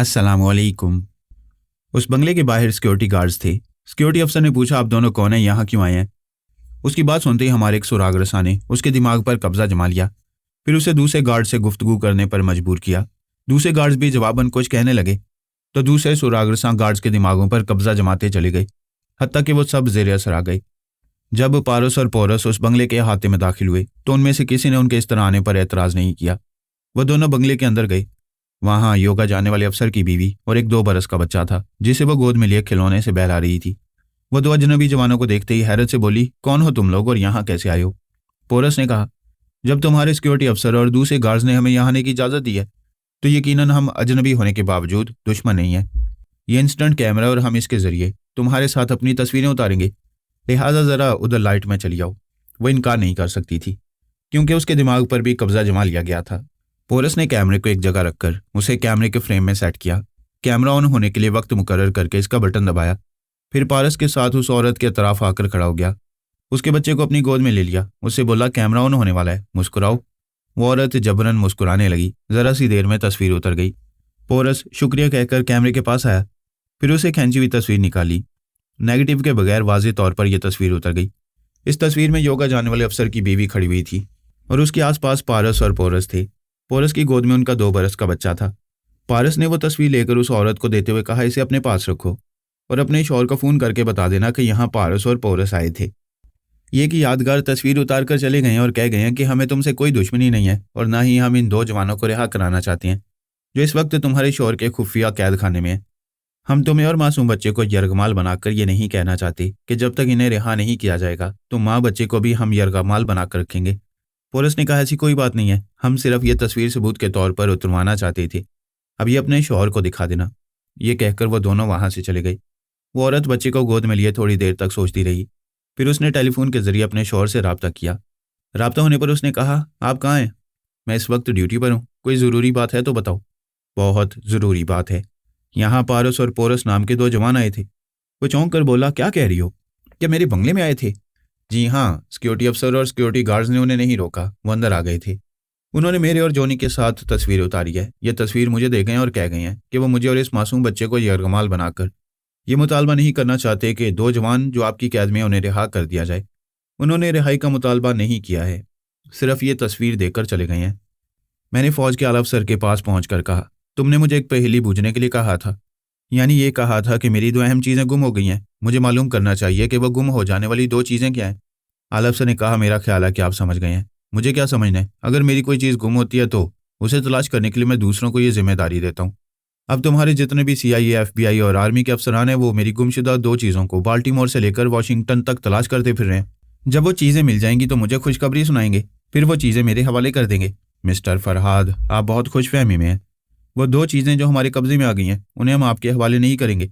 अस्सलामुअलैकुम। उस बंगले के बाहर सिक्योरिटी गार्ड्स थे। सिक्योरिटी अफसर ने पूछा, आप दोनों कौन हैं, यहाँ क्यों आए हैं? उसकी बात सुनते ही हमारे एक सुराग रसा ने उसके दिमाग पर कब्जा जमा लिया। फिर उसे दूसरे गार्ड से गुफ्तगू करने पर मजबूर किया। दूसरे गार्ड्स भी जवाबन कुछ कहने लगे तो दूसरे सुराग रसा गार्ड्स के दिमागों पर कब्जा जमाते चले गए, हत्ता कि वो सब जेर असर आ गए। जब पारस और पोरस उस बंगले के अहाते में दाखिल हुए तो उनमें से किसी ने उनके इस तरह आने पर एतराज़ नहीं किया। वह दोनों बंगले के अंदर गए। वहां योगा जाने वाले अफसर की बीवी और एक 2 बरस का बच्चा था जिसे वो गोद में लिए खिलौने से बहला रही थी। वो दो अजनबी जवानों को देखते ही हैरत से बोली, कौन हो तुम लोग और यहाँ कैसे आए हो? पोरस ने कहा, जब तुम्हारे सिक्योरिटी अफसर और दूसरे गार्ड्स ने हमें यहाँ आने की इजाज़त दी है तो यकीनन हम अजनबी होने के बावजूद दुश्मन नहीं है। ये इंस्टेंट कैमरा और हम इसके जरिए तुम्हारे साथ अपनी तस्वीरें उतारेंगे, लिहाजा ज़रा उधर लाइट में चली जाओ। वो इनकार नहीं कर सकती थी क्योंकि उसके दिमाग पर भी कब्जा जमा लिया गया था। पोरस ने कैमरे को एक जगह रखकर उसे कैमरे के फ्रेम में सेट किया। कैमरा ऑन होने के लिए वक्त मुकर्रर करके इसका बटन दबाया। फिर पारस के साथ उस औरत के तरफ आकर खड़ा हो गया। उसके बच्चे को अपनी गोद में ले लिया। उससे बोला, कैमरा ऑन होने वाला है, मुस्कुराओ। वो औरत जबरन मुस्कुराने लगी। जरा सी देर में तस्वीर उतर गई। पोरस शुक्रिया कहकर कैमरे के पास आया। फिर उसे खींची हुई तस्वीर निकाली। नेगेटिव के बगैर वाज़ेह तौर पर यह तस्वीर उतर गई। इस तस्वीर में योगा जाने वाले अफसर की बीवी खड़ी हुई थी और उसके आसपास पारस और पोरस थे। पोरस की गोद में उनका 2 बरस का बच्चा था। पारस ने वो तस्वीर लेकर उस औरत को देते हुए कहा, इसे अपने पास रखो और अपने शौहर को फ़ोन करके बता देना कि यहाँ पारस और पोरस आए थे। ये कि यादगार तस्वीर उतार कर चले गए और कह गए हैं कि हमें तुमसे कोई दुश्मनी नहीं है और ना ही हम इन 2 जवानों को रिहा कराना चाहते हैं जो इस वक्त तुम्हारे शौहर के खुफिया कैद खाने में है। हम तुम्हें और मासूम बच्चे को यरगमाल बनाकर ये नहीं कहना चाहते कि जब तक इन्हें रिहा नहीं किया जाएगा तो माँ बच्चे को भी हम यरगमाल बनाकर रखेंगे। पोरस ने कहा, ऐसी कोई बात नहीं है, हम सिर्फ ये तस्वीर सबूत के तौर पर उतरवाना चाहते थे, अब ये अपने शौहर को दिखा देना। ये कहकर वो दोनों वहां से चले गए। वो औरत बच्चे को गोद में लिए थोड़ी देर तक सोचती रही। फिर उसने टेलीफोन के जरिए अपने शौहर से रब्ता किया। रब्ता होने पर उसने कहा, आप कहाँ हैं? मैं इस वक्त ड्यूटी पर हूँ, कोई ज़रूरी बात है तो बताओ। बहुत ज़रूरी बात है। यहाँ पारस और पोरस नाम के 2 जवान आए थे। वो चौंक कर बोला, क्या कह रही हो? क्या मेरे बंगले में आए थे? जी हाँ, सिक्योरिटी अफसर और सिक्योरिटी गार्ड्स ने उन्हें नहीं रोका, वो अंदर आ गए थे। उन्होंने मेरे और जॉनी के साथ तस्वीर उतारी है। ये तस्वीर मुझे दे गए और कह गए हैं कि वो मुझे और इस मासूम बच्चे को यरगमाल बनाकर ये मुतालबा नहीं करना चाहते कि 2 जवान जो आपकी कैद में उन्हें रिहा कर दिया जाए। उन्होंने रिहाई का मुतालबा नहीं किया है, सिर्फ ये तस्वीर देकर चले गए हैं। मैंने फौज के आला अफसर के पास पहुंचकर कहा, तुमने मुझे एक पहेली बूझने के लिए कहा था, यानी ये कहा था कि मेरी 2 अहम चीज़ें गुम हो गई हैं, मुझे मालूम करना चाहिए कि वो गुम हो जाने वाली 2 चीज़ें क्या हैं। आला अफसर ने कहा, मेरा ख्याल है कि आप समझ गए हैं। मुझे क्या समझना है? अगर मेरी कोई चीज़ गुम होती है तो उसे तलाश करने के लिए मैं दूसरों को ये जिम्मेदारी देता हूँ। अब तुम्हारे जितने भी CIA, FBI और आर्मी के अफसरान हैं वो मेरी गुमशुदा 2 चीज़ों को बाल्टीमोर से लेकर वाशिंगटन तक तलाश करते फिर रहे हैं। जब वो चीज़ें मिल जाएंगी तो मुझे खुशखबरी सुनाएंगे, फिर वो चीज़ें मेरे हवाले कर देंगे। मिस्टर फरहाद, आप बहुत खुशफहमी में हैं। वो 2 चीज़ें जो हमारे कब्जे में आ गई हैं उन्हें हम आपके हवाले नहीं करेंगे।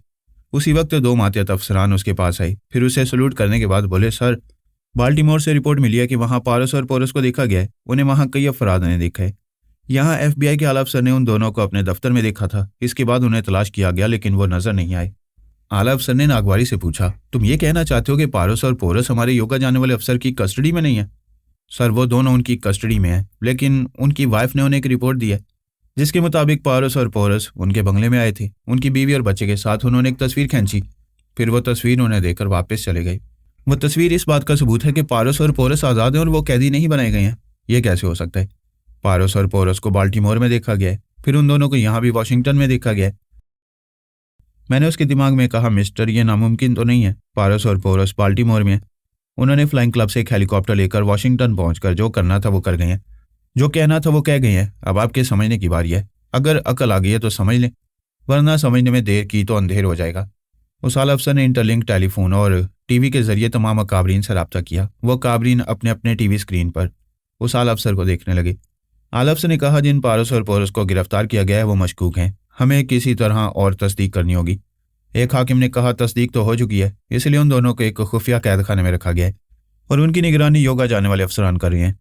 उसी वक्त 2 मातहत अफसरान उसके पास आए। फिर उसे सल्यूट करने के बाद बोले, सर, बाल्टीमोर से रिपोर्ट मिली है कि वहाँ पारस और पोरस को देखा गया है। उन्हें वहाँ कई अफराद ने देखा है। यहाँ FBI के आला अफसर ने उन दोनों को अपने दफ्तर में देखा था। इसके बाद उन्हें तलाश किया गया लेकिन वो नजर नहीं आए। आला अफसर ने नागवारी से पूछा, तुम ये कहना चाहते हो कि पारस और पोरस हमारे योगा जाने वाले अफसर की कस्टडी में नहीं है? सर, वो दोनों उनकी कस्टडी में है, लेकिन उनकी वाइफ ने उन्हें एक रिपोर्ट दी है जिसके मुताबिक पारस और पोरस उनके बंगले में आए थे। उनकी बीवी और बच्चे के साथ उन्होंने एक तस्वीर खींची। फिर वो तस्वीर उन्हें देकर वापस चले गए। वो तस्वीर इस बात का सबूत है कि पारस और पोरस आज़ाद हैं और वो कैदी नहीं बनाए गए हैं। ये कैसे हो सकता है? पारस और पोरस को बाल्टीमोर में देखा गया है, फिर उन दोनों को यहाँ भी वाशिंगटन में देखा गया है। मैंने उसके दिमाग में कहा, मिस्टर, ये नामुमकिन तो नहीं है। पारस और पोरस बाल्टीमोर में हैं। उन्होंने फ्लाइंग क्लब से एक हेलीकॉप्टर लेकर वाशिंगटन पहुंचकर जो करना था वो कर गए हैं, जो कहना था वो कह गए हैं। अब आपके समझने की बारी है। अगर अकल आ गई है तो समझ लें, वरना समझने में देर की तो अंधेर हो जाएगा। उस आला अफसर ने इंटरलिंक टेलीफोन और टीवी के जरिए तमाम अकाबरीन से रब्ता किया। वो अकाबरीन अपने अपने टीवी स्क्रीन पर उस आला अफसर को देखने लगे। आला अफसर ने कहा, जिन पारस और पोरस को गिरफ्तार किया गया है वो मशकूक हैं, हमें किसी तरह और तस्दीक करनी होगी। एक हाकिम ने कहा, तस्दीक तो हो चुकी है, इसलिए उन दोनों को एक खुफिया कैद खाने में रखा गया है और उनकी निगरानी योगा जाने वाले अफसरान कर रहे हैं।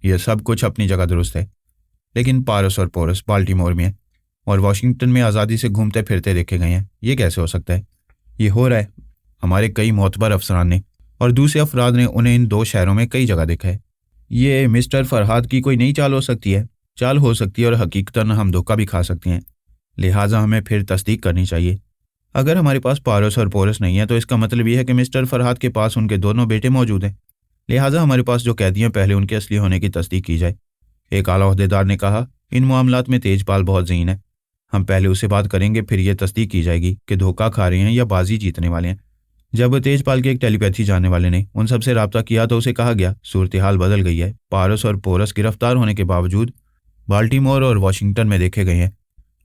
यह सब कुछ अपनी जगह दुरुस्त है, लेकिन पारस और पोरस बाल्टीमोर में हैं और वाशिंगटन में आज़ादी से घूमते फिरते देखे गए हैं। ये कैसे हो सकता है? ये हो रहा है। हमारे कई मोतबर अफसरान ने और दूसरे अफराद ने उन्हें इन 2 शहरों में कई जगह देखा है। ये मिस्टर फरहाद की कोई नई चाल हो सकती है। चाल हो सकती है और हकीकतन हम धोखा भी खा सकते हैं। लिहाजा हमें फिर तस्दीक करनी चाहिए। अगर हमारे पास पारस और पोरस नहीं है तो इसका मतलब यह है कि मिस्टर फरहाद के पास उनके दोनों बेटे मौजूद हैं। लिहाजा हमारे पास जो कैदी हैं पहले उनके असली होने की तस्दीक की जाए। एक आला ओहदेदार ने कहा, इन मामलात में तेजपाल बहुत ज़हीन है। हम पहले उससे बात करेंगे, फिर यह तस्दीक की जाएगी कि धोखा खा रहे हैं या बाजी जीतने वाले हैं। जब तेजपाल के एक टेलीपैथी जानने वाले ने उन सबसे रब्ता किया तो उसे कहा गया, सूरत हाल बदल गई है। पारस और पोरस गिरफ्तार होने के बावजूद बाल्टीमोर और वाशिंगटन में देखे गए हैं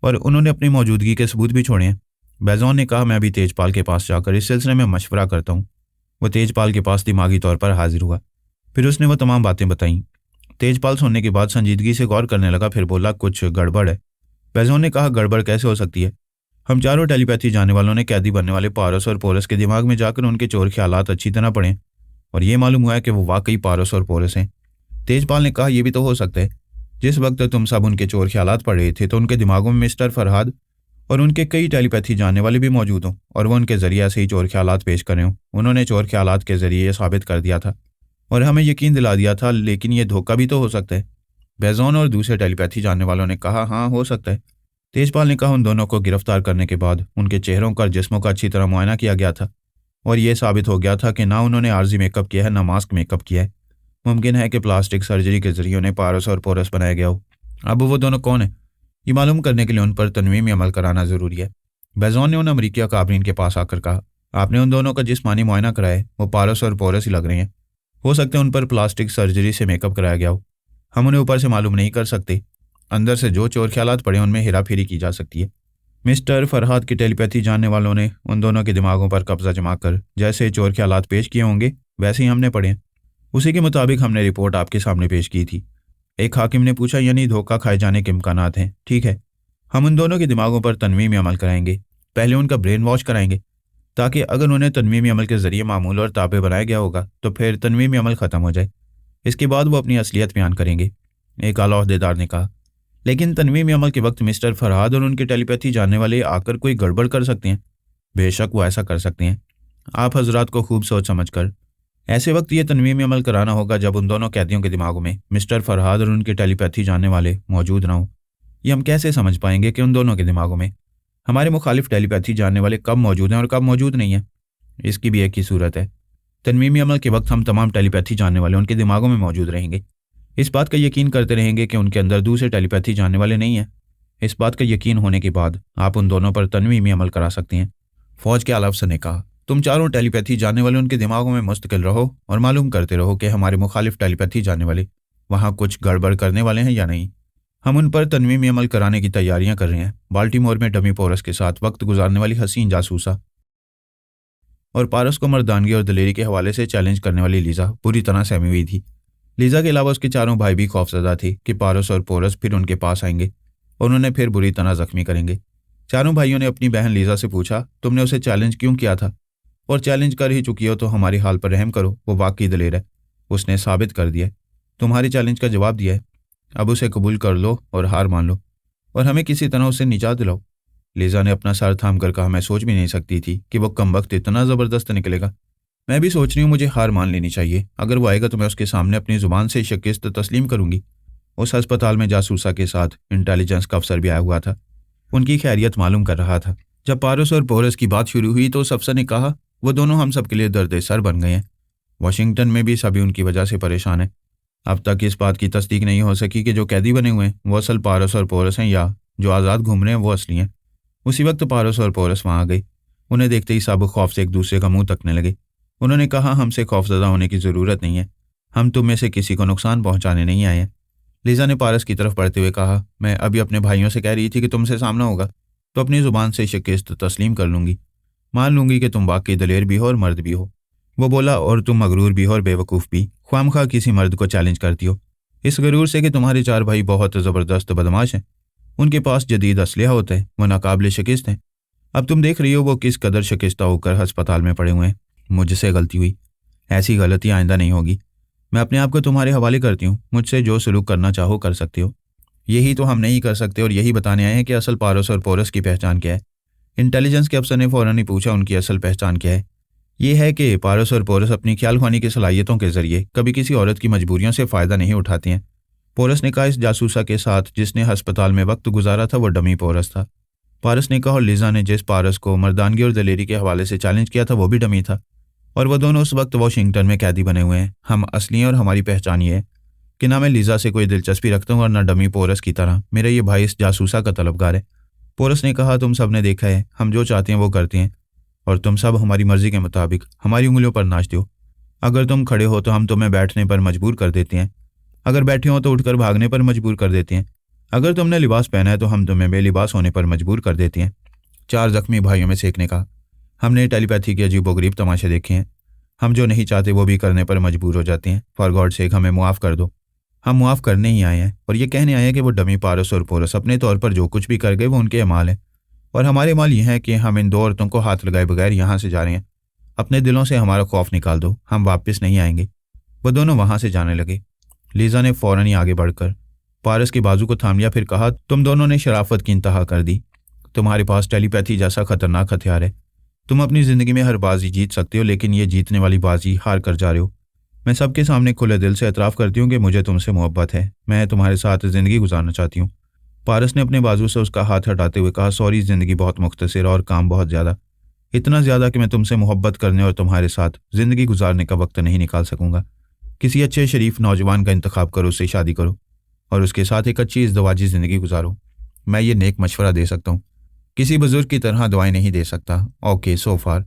और उन्होंने अपनी मौजूदगी के सबूत भी छोड़े हैं। बैजॉन ने कहा, मैं अभी तेजपाल के पास जाकर इस सिलसिले में मशवरा करता हूँ। वो तेजपाल के पास दिमागी तौर पर हाजिर हुआ। फिर उसने वो तमाम बातें बताईं। तेजपाल सुनने के बाद संजीदगी से गौर करने लगा, फिर बोला, कुछ गड़बड़ है। बैजॉन ने कहा, गड़बड़ कैसे हो सकती है? हम चारों टेलीपैथी जानने वालों ने कैदी बनने वाले पारस और पोरस के दिमाग में जाकर उनके चोर ख्यालात अच्छी तरह पढ़े और ये मालूम हुआ है कि वो वाकई पारस और पोरस हैं। तेजपाल ने कहा, यह भी तो हो सकता है, जिस वक्त तुम सब उनके चोर ख्यालात पढ़ रहे थे तो उनके दिमागों में मिस्टर फरहाद और उनके कई टेलीपैथी जानने वाले भी मौजूद हों और वो उनके जरिए से ही चोर ख्यालात पेश करें हों। उन्होंने चोर ख्यालात के जरिए ये साबित कर दिया था और हमें यकीन दिला दिया था, लेकिन ये धोखा भी तो हो सकता है। बैजॉन और दूसरे टेलीपैथी जानने वालों ने कहा, हाँ हो सकता है। तेजपाल ने कहा, उन दोनों को गिरफ्तार करने के बाद उनके चेहरों का जिस्मों का अच्छी तरह मुआयना किया गया था और यह साबित हो गया था कि ना उन्होंने आर्जी मेकअप किया है ना मास्क मेकअप किया है। मुमकिन है कि प्लास्टिक सर्जरी के जरिए उन्हें पारस और पोरस बनाया गया हो। अब वो दोनों कौन है, ये मालूम करने के लिए उन पर तनवीमी अमल कराना जरूरी है। बैजॉन ने उन अमरीकी काबरीन के पास आकर कहा, आपने उन दोनों का जिस्मानी मुआयना कराया है, वो पारस और पोरस ही लग रहे हैं। हो सकता है उन पर प्लास्टिक सर्जरी से मेकअप कराया गया हो। हम उन्हें ऊपर से मालूम नहीं कर सकते, अंदर से जो चोर ख्यालात पड़े उनमें हेरा फेरी की जा सकती है। मिस्टर फरहाद की टेलीपैथी जानने वालों ने उन दोनों के दिमागों पर कब्जा जमा कर जैसे चोर ख्यालात पेश किए होंगे वैसे ही हमने पढ़े हैं। उसी के मुताबिक हमने रिपोर्ट आपके सामने पेश की थी। एक हाकिम ने पूछा, यानी धोखा खाए जाने के इम्कानात हैं? ठीक है, हम उन दोनों के दिमागों पर तनवीमी अमल कराएंगे। पहले उनका ब्रेन वॉश कराएंगे ताकि अगर उन्हें तनवीमी अमल के जरिए मामूल और ताबे बनाया गया होगा तो फिर तनवीमी अमल ख़त्म हो जाए। इसके बाद वो अपनी असलियत बयान करेंगे। एक आला ओहदेदार ने कहा, लेकिन तनवीमी अमल के वक्त मिस्टर फरहाद और उनके टेलीपैथी जानने वाले आकर कोई गड़बड़ कर सकते हैं। बेशक वो ऐसा कर सकते हैं। आप हजरात को खूब सोच समझ कर ऐसे वक्त ये तनवीमी अमल कराना होगा जब उन दोनों कैदियों के दिमागों में मिस्टर फरहाद और उनके टेलीपैथी जानने वाले मौजूद ना हो। ये हम कैसे समझ पाएंगे कि उन दोनों के दिमागों में हमारे मुखालिफ टेलीपैथी जानने वाले कब मौजूद हैं और कब मौजूद नहीं है? इसकी भी एक ही सूरत है, तनवीमी अमल के वक्त हम तमाम टेलीपैथी जानने वाले उनके दिमागों में मौजूद रहेंगे। इस बात का यकीन करते रहेंगे कि उनके अंदर दूसरे टेलीपैथी जानने वाले नहीं हैं। इस बात का यकीन होने के बाद आप उन दोनों पर तनवीमी अमल करा सकते हैं। फौज के आला अफसर ने कहा, तुम चारों टेलीपैथी जानने वाले उनके दिमागों में मुस्तकिल रहो और मालूम करते रहो कि हमारे मुखालिफ टेलीपैथी जानने वाले वहाँ कुछ गड़बड़ करने वाले हैं या नहीं। हम उन पर तनवीमी अमल कराने की तैयारियां कर रहे हैं। बाल्टीमोर में डमी पोरस के साथ वक्त गुजारने वाली हसीन जासूसा और पारस को मर्दानगी और दलेरी के हवाले से चैलेंज करने वाली लीजा पूरी तरह सहमी हुई थी। लीजा के अलावा उसके चारों भाई भी खौफजदा थे कि पारस और पोरस फिर उनके पास आएंगे और उन्हें फिर बुरी तरह जख्मी करेंगे। चारों भाइयों ने अपनी बहन लीजा से पूछा, तुमने उसे चैलेंज क्यों किया था? और चैलेंज कर ही चुकी हो तो हमारी हाल पर रहम करो, वो वाकई दलेर है। उसने साबित कर दिया, तुम्हारी चैलेंज का जवाब दिया है। अब उसे कबूल कर लो और हार मान लो और हमें किसी तरह उससे निजात दिलाओ। लीजा ने अपना सर थाम कर कहा, मैं सोच भी नहीं सकती थी कि वो कमबख्त इतना ज़बरदस्त निकलेगा। मैं भी सोच रही हूँ मुझे हार मान लेनी चाहिए। अगर वो आएगा तो मैं उसके सामने अपनी ज़ुबान से शिकस्त तस्लीम करूंगी। उस अस्पताल में जासूसा के साथ इंटेलिजेंस का अफसर भी आया हुआ था, उनकी खैरियत मालूम कर रहा था। जब पारस और पोरस की बात शुरू हुई तो उस अफसर ने कहा, वो दोनों हम सब के लिए दर्द सर बन गए हैं। वाशिंगटन में भी सभी उनकी वजह से परेशान है। अब तक इस बात की तस्दीक नहीं हो सकी कि जो कैदी बने हुए हैं वो असल पारस और पोरस हैं या जो आज़ाद घूम रहे हैं वो असली हैं। उसी वक्त पारस और पोरस वहाँ आ गई। उन्हें देखते ही सब खौफ से एक दूसरे का मुंह तकने लगे। उन्होंने कहा, हमसे खौफजदा होने की ज़रूरत नहीं है, हम तुम में से किसी को नुकसान पहुँचाने नहीं आए हैं। लीजा ने पारस की तरफ बढ़ते हुए कहा, मैं अभी अपने भाइयों से कह रही थी कि तुमसे सामना होगा तो अपनी ज़ुबान से शिकस्त तस्लीम कर लूँगी, मान लूँगी कि तुम वाकई दलेर भी हो और मर्द भी हो। वो बोला, और तुम मगरूर भी हो और बेवकूफ़ भी, ख्वामखा किसी मर्द को चैलेंज करती हो इस गरूर से कि तुम्हारे चार भाई बहुत ज़बरदस्त बदमाश हैं, उनके पास जदीद असलहा होता है, वो नाकाबिल शिकस्त हैं। अब तुम देख रही हो वो किस कदर शिकस्ता होकर अस्पताल में पड़े हुए हैं। मुझसे गलती हुई, ऐसी गलती आइंदा नहीं होगी। मैं अपने आप को तुम्हारे हवाले करती हूँ, मुझसे जो सलूक करना चाहो कर सकते हो। यही तो हम नहीं कर सकते और यही बताने आए हैं कि असल पारस और पोरस की पहचान क्या है। इंटेलिजेंस के अफसर ने फ़ौरन ही पूछा, उनकी असल पहचान क्या है? ये है कि पारस और पोरस अपनी ख्याल ख्वानी की सलाहियतों के जरिए कभी किसी औरत की मजबूरियों से फ़ायदा नहीं उठाते हैं। पोरस ने कहा, इस जासूसा के साथ जिसने अस्पताल में वक्त गुजारा था वो डमी पोरस था। पारस ने कहा। और लिजा ने जिस पारस को मर्दानगी और दलेरी के हवाले से चैलेंज किया था वो भी डमी था, और वो दोनों उस वक्त वॉशिंगटन में कैदी बने हुए हैं। हम असली हैं और हमारी पहचान ये है कि ना मैं लिजा से कोई दिलचस्पी रखता हूँ और ना डमी पोरस की तरह मेरा ये भाई इस जासूसा का तलबगार है। पोरस ने कहा, तुम सब ने देखा है, हम जो चाहते हैं वो करते हैं और तुम सब हमारी मर्जी के मुताबिक हमारी उंगलियों पर नाचते हो। अगर तुम खड़े हो तो हम तुम्हें बैठने पर मजबूर कर देते हैं, अगर बैठे हो तो उठकर भागने पर मजबूर कर देते हैं, अगर तुमने लिबास पहना है तो हम तुम्हें बेलिबास होने पर मजबूर कर देते हैं। 4 जख्मी भाइयों में से एक ने कहा, हमने टेलीपैथी के अजीबोगरीब तमाशे देखे हैं, हम जो नहीं चाहते वो भी करने पर मजबूर हो जाते हैं। फॉर गॉड सेक हमें मुआफ़ कर दो। हम मुआफ़ करने ही आए हैं और ये कहने आए हैं कि वो डमी पारस और पोरस अपने तौर पर जो कुछ भी कर गए वो उनके अमाल है, और हमारे अमाल ये हैं कि हम इन 2 औरतों को हाथ लगाए बगैर यहाँ से जा रहे हैं। अपने दिलों से हमारा खौफ निकाल दो, हम वापस नहीं आएंगे। वो दोनों वहाँ से जाने लगे। लीजा ने फ़ौरन ही आगे बढ़कर पारस के बाजू को थाम लिया, फिर कहा, तुम दोनों ने शराफत की इंतहा कर दी। तुम्हारे पास टेलीपैथी जैसा खतरनाक हथियार है। तुम अपनी ज़िंदगी में हर बाजी जीत सकते हो, लेकिन ये जीतने वाली बाजी हार कर जा रहे हो। मैं सबके सामने खुले दिल से एतराफ़ करती हूँ कि मुझे तुमसे मोहब्बत है, मैं तुम्हारे साथ ज़िंदगी गुजारना चाहती हूँ। पारस ने अपने बाजू से उसका हाथ हटाते हुए कहा, सॉरी, ज़िंदगी बहुत मुख्तसर और काम बहुत ज़्यादा, इतना ज़्यादा कि मैं तुमसे मोहब्बत करने और तुम्हारे साथ ज़िंदगी गुजारने का वक्त नहीं निकाल सकूंगा। किसी अच्छे शरीफ नौजवान का इंतखाब करो, उससे शादी करो और उसके साथ एक अच्छी इज़्दवाजी ज़िंदगी गुजारो। मैं ये नेक मशवरा दे सकता हूँ, किसी बुजुर्ग की तरह दुआएं नहीं दे सकता। ओके, सो फार।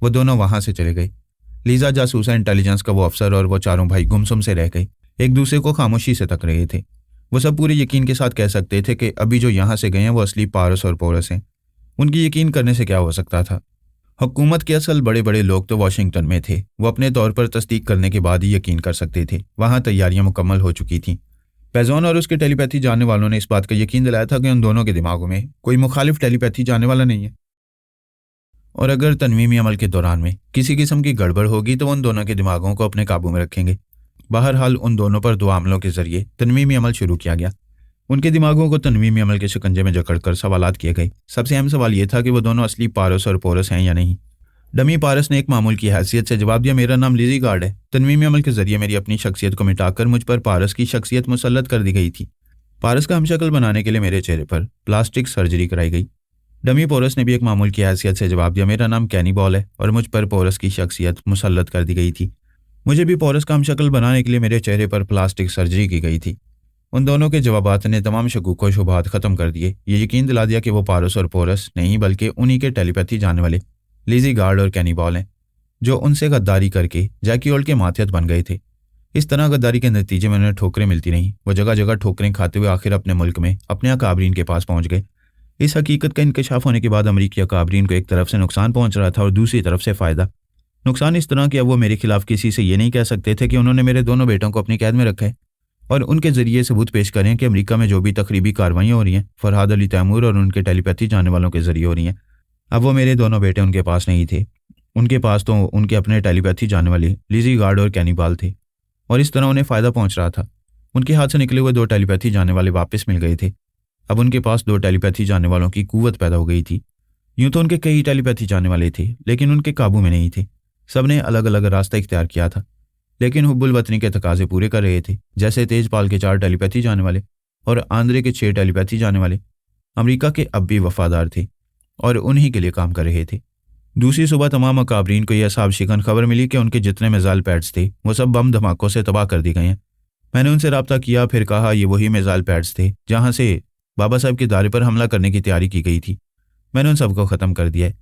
वो दोनों वहाँ से चले गए। लीजा जासूसा इंटेलिजेंस का वो अफसर और वो चारों भाई गुमसुम से रह गए, एक दूसरे को खामोशी से तक रहे थे। वो सब पूरे यकीन के साथ कह सकते थे कि अभी जो यहाँ से गए हैं वो असली पारस और पोरस हैं। उनकी यकीन करने से क्या हो सकता था? हुकूमत के असल बड़े बड़े लोग तो वाशिंगटन में थे, वो अपने तौर पर तस्दीक करने के बाद ही यकीन कर सकते थे। वहाँ तैयारियां मुकम्मल हो चुकी थीं। पैजोन और उसके टेलीपैथी जानने वालों ने इस बात का यकीन दिलाया था कि उन दोनों के दिमागों में कोई मुखालिफ टेलीपैथी जानने वाला नहीं है, और अगर तनवीमी अमल के दौरान में किसी किस्म की गड़बड़ होगी तो उन दोनों के दिमागों को अपने काबू में रखेंगे। बहरहाल उन दोनों पर 2 अमलों के जरिए तनवीमी अमल शुरू किया गया। उनके दिमागों को तनवीमी अमल के शिकंजे में जकड़कर सवालात किए गए। सबसे अहम सवाल यह था कि वो दोनों असली पारस और पोरस हैं या नहीं। डमी पारस ने एक मामूल की हैसियत से जवाब दिया, मेरा नाम लिजी गार्ड है। तनवीमी अमल के जरिए मेरी अपनी शख्सियत को मिटाकर मुझ पर पारस की शख्सियत मुसल्लत कर दी गई थी। पारस का हमशक्ल बनाने के लिए मेरे चेहरे पर प्लास्टिक सर्जरी कराई गई। डमी पोरस ने भी एक मामूल की हैसियत से जवाब दिया, मेरा नाम कैनी बॉल है और मुझ पर पोरस की शख्सियत मुसल्लत कर दी गई थी। मुझे भी पोरस का हमशक्ल बनाने के लिए मेरे चेहरे पर प्लास्टिक सर्जरी की गई थी। उन दोनों के जवाबात ने तमाम शकूक व शुबहात ख़त्म कर दिए। ये यकीन दिला दिया कि वो पारस और पोरस नहीं बल्कि उन्हीं के टेलीपैथी जानने वाले लिजी गार्ड और कैनी बॉल हैं, जो उनसे गद्दारी करके जैकी ओल्ड के माथियत बन गए थे। इस तरह गद्दारी के नतीजे में उन्हें ठोकरें मिलती रहीं। वो जगह जगह ठोकरें खाते हुए आखिर अपने मुल्क में अपने अकाबरीन के पास पहुंच गए। इस हकीकत का इंकशाफ होने के बाद अमरीकी अकाबरीन को एक तरफ से नुकसान पहुंच रहा था और दूसरी तरफ से फ़ायदा। नुकसान इस तरह कि अब वो मेरे खिलाफ किसी से ये नहीं कह सकते थे कि उन्होंने मेरे दोनों बेटों को अपनी कैद में रखा है और उनके जरिए सबूत पेश करें कि अमेरिका में जो भी तकरीबी कार्रवाइयाँ हो रही हैं फरहाद अली तैमूर और उनके टेलीपैथी जानने वालों के जरिए हो रही हैं। अब वो मेरे दोनों बेटे उनके पास नहीं थे, उनके पास तो उनके अपने टेलीपैथी जानने वाले लिजी गार्ड और कैनी बॉल थे, और इस तरह उन्हें फ़ायदा पहुंच रहा था। उनके हाथ से निकले हुए 2 टेलीपैथी जानने वाले वापस मिल गए थे। अब उनके पास 2 टेलीपैथी जानने वालों की कुव्वत पैदा हो गई थी। यूँ तो उनके कई टेलीपैथी जानने वाले थे, लेकिन उनके काबू में नहीं थे। सब ने अलग अलग रास्ता इख्तियार किया था, लेकिन हुब्बुल वतनी के तकाजे पूरे कर रहे थे। जैसे तेजपाल के 4 टेलीपैथी जानने वाले और आंद्रे के 6 टेलीपैथी जानने वाले अमेरिका के अब भी वफादार थे और उन्हीं के लिए काम कर रहे थे। दूसरी सुबह तमाम अकाबरीन को यह साब शिकन खबर मिली कि उनके जितने मिसाइल पैड्स थे वो सब बम धमाकों से तबाह कर दिए गए हैं। मैंने उनसे रब्ता किया, फिर कहा ये वही मिसाइल पैड्स थे जहाँ से बाबा साहब के दारे पर हमला करने की तैयारी की गई थी। मैंने उन सबको ख़त्म कर दिया है।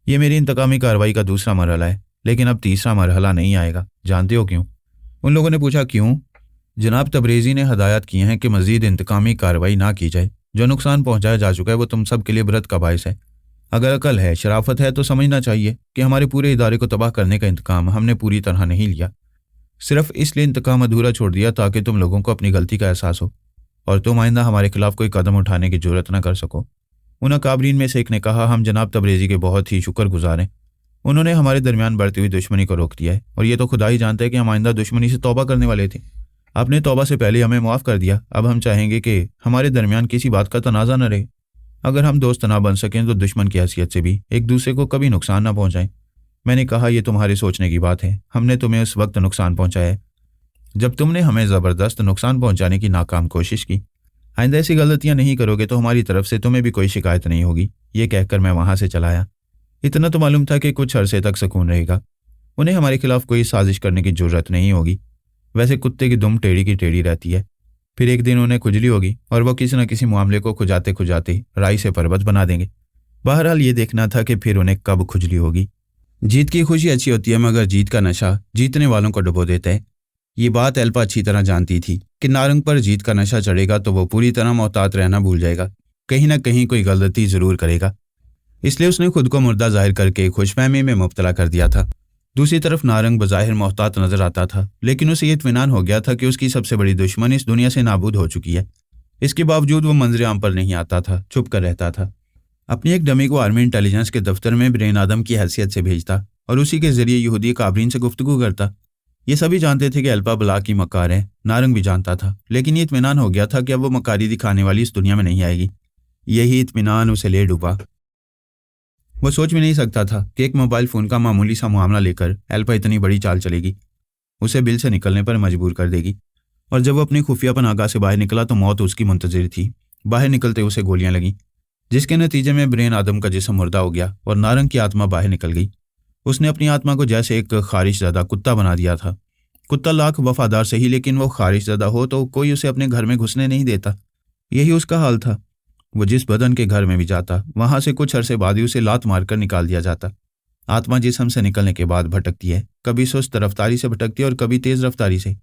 ये मेरी इंतकामी कार्रवाई का दूसरा मरहला है, लेकिन अब तीसरा मरहला नहीं आएगा। जानते हो क्यों? उन लोगों ने पूछा, क्यों? जनाब तबरेज़ी ने हदायत की हैं कि मज़ीद इंतकामी कार्रवाई ना की जाए। जो नुकसान पहुँचाया जा चुका है वो तुम सब के लिए इबरत का बायस है। अगर अकल है, शराफत है तो समझना चाहिए कि हमारे पूरे इदारे को तबाह करने का इंतकाम हमने पूरी तरह नहीं लिया। सिर्फ इसलिए इंतकाम अधूरा छोड़ दिया ताकि तुम लोगों को अपनी गलती का एहसास हो और तुम आइंदा हमारे खिलाफ कोई कदम उठाने की जरूरत न कर सको। उन अकाबरीन में से एक ने कहा, हम जनाब तबरेज़ी के बहुत ही शुक्रगुजार हैं। उन्होंने हमारे दरमियान बढ़ती हुई दुश्मनी को रोक दिया है, और ये तो खुदा ही जानता है कि हम आइंदा दुश्मनी से तौबा करने वाले थे। आपने तौबा से पहले हमें माफ़ कर दिया। अब हम चाहेंगे कि हमारे दरमियान किसी बात का तनाज़ा न रहे। अगर हम दोस्त ना बन सकें तो दुश्मन की हैसियत से भी एक दूसरे को कभी नुकसान ना पहुंचाएं। मैंने कहा, यह तुम्हारे सोचने की बात है। हमने तुम्हें उस वक्त नुकसान पहुंचाया है जब तुमने हमें ज़बरदस्त नुकसान पहुंचाने की नाकाम कोशिश की। आइंदा ऐसी गलतियां नहीं करोगे तो हमारी तरफ से तुम्हें भी कोई शिकायत नहीं होगी। ये कहकर मैं वहां से चलाया। इतना तो मालूम था कि कुछ अरसे तक सुकून रहेगा, उन्हें हमारे खिलाफ कोई साजिश करने की जरूरत नहीं होगी। वैसे कुत्ते की दुम टेढ़ी की टेढ़ी रहती है। फिर एक दिन उन्हें खुजली होगी और वो किसी न किसी मामले को खुजाते खुजाते राई से पर्वत बना देंगे। बहरहाल ये देखना था कि फिर उन्हें कब खुजली होगी। जीत की खुशी अच्छी होती है, मगर जीत का नशा जीतने वालों को डुबो देता है। ये बात एल्पा अच्छी तरह जानती थी कि नारंग पर जीत का नशा चढ़ेगा तो वो पूरी तरह मोहतात रहना भूल जाएगा, कहीं ना कहीं कोई गलती जरूर करेगा। इसलिए उसने खुद को मुर्दा जाहिर करके खुशफहमी में मुब्तला कर दिया था। दूसरी तरफ नारंग बज़ाहिर मोहतात नजर आता था, लेकिन उसे ये इत्मीनान हो गया था कि उसकी सबसे बड़ी दुश्मन इस दुनिया से नाबूद हो चुकी है। इसके बावजूद वो मंजर आम पर नहीं आता था, छुप कर रहता था। अपनी एक डमी को आर्मी इंटेलिजेंस के दफ्तर में ब्रेन आदम की हैसियत से भेजता और उसी के जरिए यहूदी काबरीन से गुफ्तगू करता। ये सभी जानते थे कि अल्पा बला की मकार है, नारंग भी जानता था, लेकिन ये इत्मीनान हो गया था कि अब वो मकारी दिखाने वाली इस दुनिया में नहीं आएगी। यही इत्मीनान उसे ले डूबा। वो सोच भी नहीं सकता था कि एक मोबाइल फ़ोन का मामूली सा मामला लेकर एल्पा इतनी बड़ी चाल चलेगी, उसे बिल से निकलने पर मजबूर कर देगी। और जब वो अपनी खुफिया पनाहगाह से बाहर निकला तो मौत उसकी मुंतज़िर थी। बाहर निकलते उसे गोलियां लगीं, जिसके नतीजे में ब्रेन आदम का जिस्म मुर्दा हो गया और नारंग की आत्मा बाहर निकल गई। उसने अपनी आत्मा को जैसे एक ख्वारिशज़दा कुत्ता बना दिया था। कुत्ता लाख वफादार सही, लेकिन वो ख्वारिशज़दा हो तो कोई उसे अपने घर में घुसने नहीं देता। यही उसका हाल था। वो जिस बदन के घर में भी जाता, वहां से कुछ अरसे बाद ही उसे लात मारकर निकाल दिया जाता। आत्मा जिस्म से निकलने के बाद भटकती है, कभी सुस्त रफ्तारी से भटकती है और कभी तेज रफ्तारी से।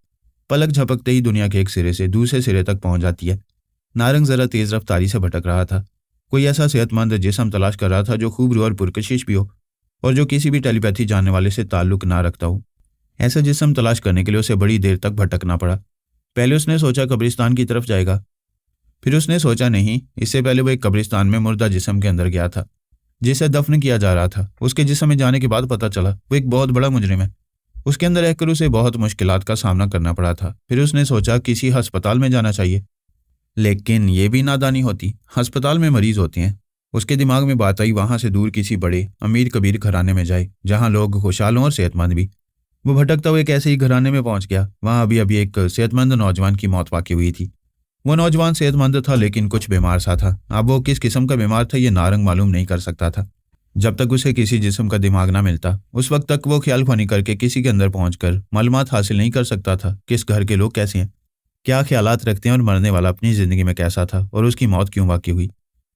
पलक झपकते ही दुनिया के एक सिरे से दूसरे सिरे तक पहुंच जाती है। नारंग जरा तेज रफ्तारी से भटक रहा था। कोई ऐसा सेहतमंद जिस्म तलाश कर रहा था जो खूबरू और पुरकशिश भी हो और जो किसी भी टेलीपैथी जानने वाले से ताल्लुक ना रखता हो। ऐसा जिस्म तलाश करने के लिए उसे बड़ी देर तक भटकना पड़ा। पहले उसने सोचा कब्रिस्तान की तरफ जाएगा, फिर उसने सोचा नहीं, इससे पहले वो एक कब्रिस्तान में मुर्दा जिस्म के अंदर गया था जिसे दफन किया जा रहा था। उसके जिस्म में जाने के बाद पता चला वो एक बहुत बड़ा मुजरिम है। उसके अंदर रहकर उसे बहुत मुश्किलात का सामना करना पड़ा था। फिर उसने सोचा किसी अस्पताल में जाना चाहिए, लेकिन ये भी नादानी होती। अस्पताल में मरीज होते हैं। उसके दिमाग में बात आई वहां से दूर किसी बड़े अमीर कबीर घराने में जाए जहां लोग खुशहाल हों और सेहतमंद भी। वो भटकता हुआ एक ऐसे ही घराने में पहुंच गया। वहां अभी अभी एक सेहतमंद नौजवान की मौत वाक़ई हुई थी। वो नौजवान सेहतमंद था, लेकिन कुछ बीमार सा था। अब वो किस किस्म का बीमार था ये नारंग मालूम नहीं कर सकता था। जब तक उसे किसी जिस्म का दिमाग ना मिलता, उस वक्त तक वो ख्याल ख्वानी करके किसी के अंदर पहुंचकर मालूमात हासिल नहीं कर सकता था किस घर के लोग कैसे हैं, क्या ख्यालात रखते हैं और मरने वाला अपनी ज़िंदगी में कैसा था और उसकी मौत क्यों वाक़ई हुई।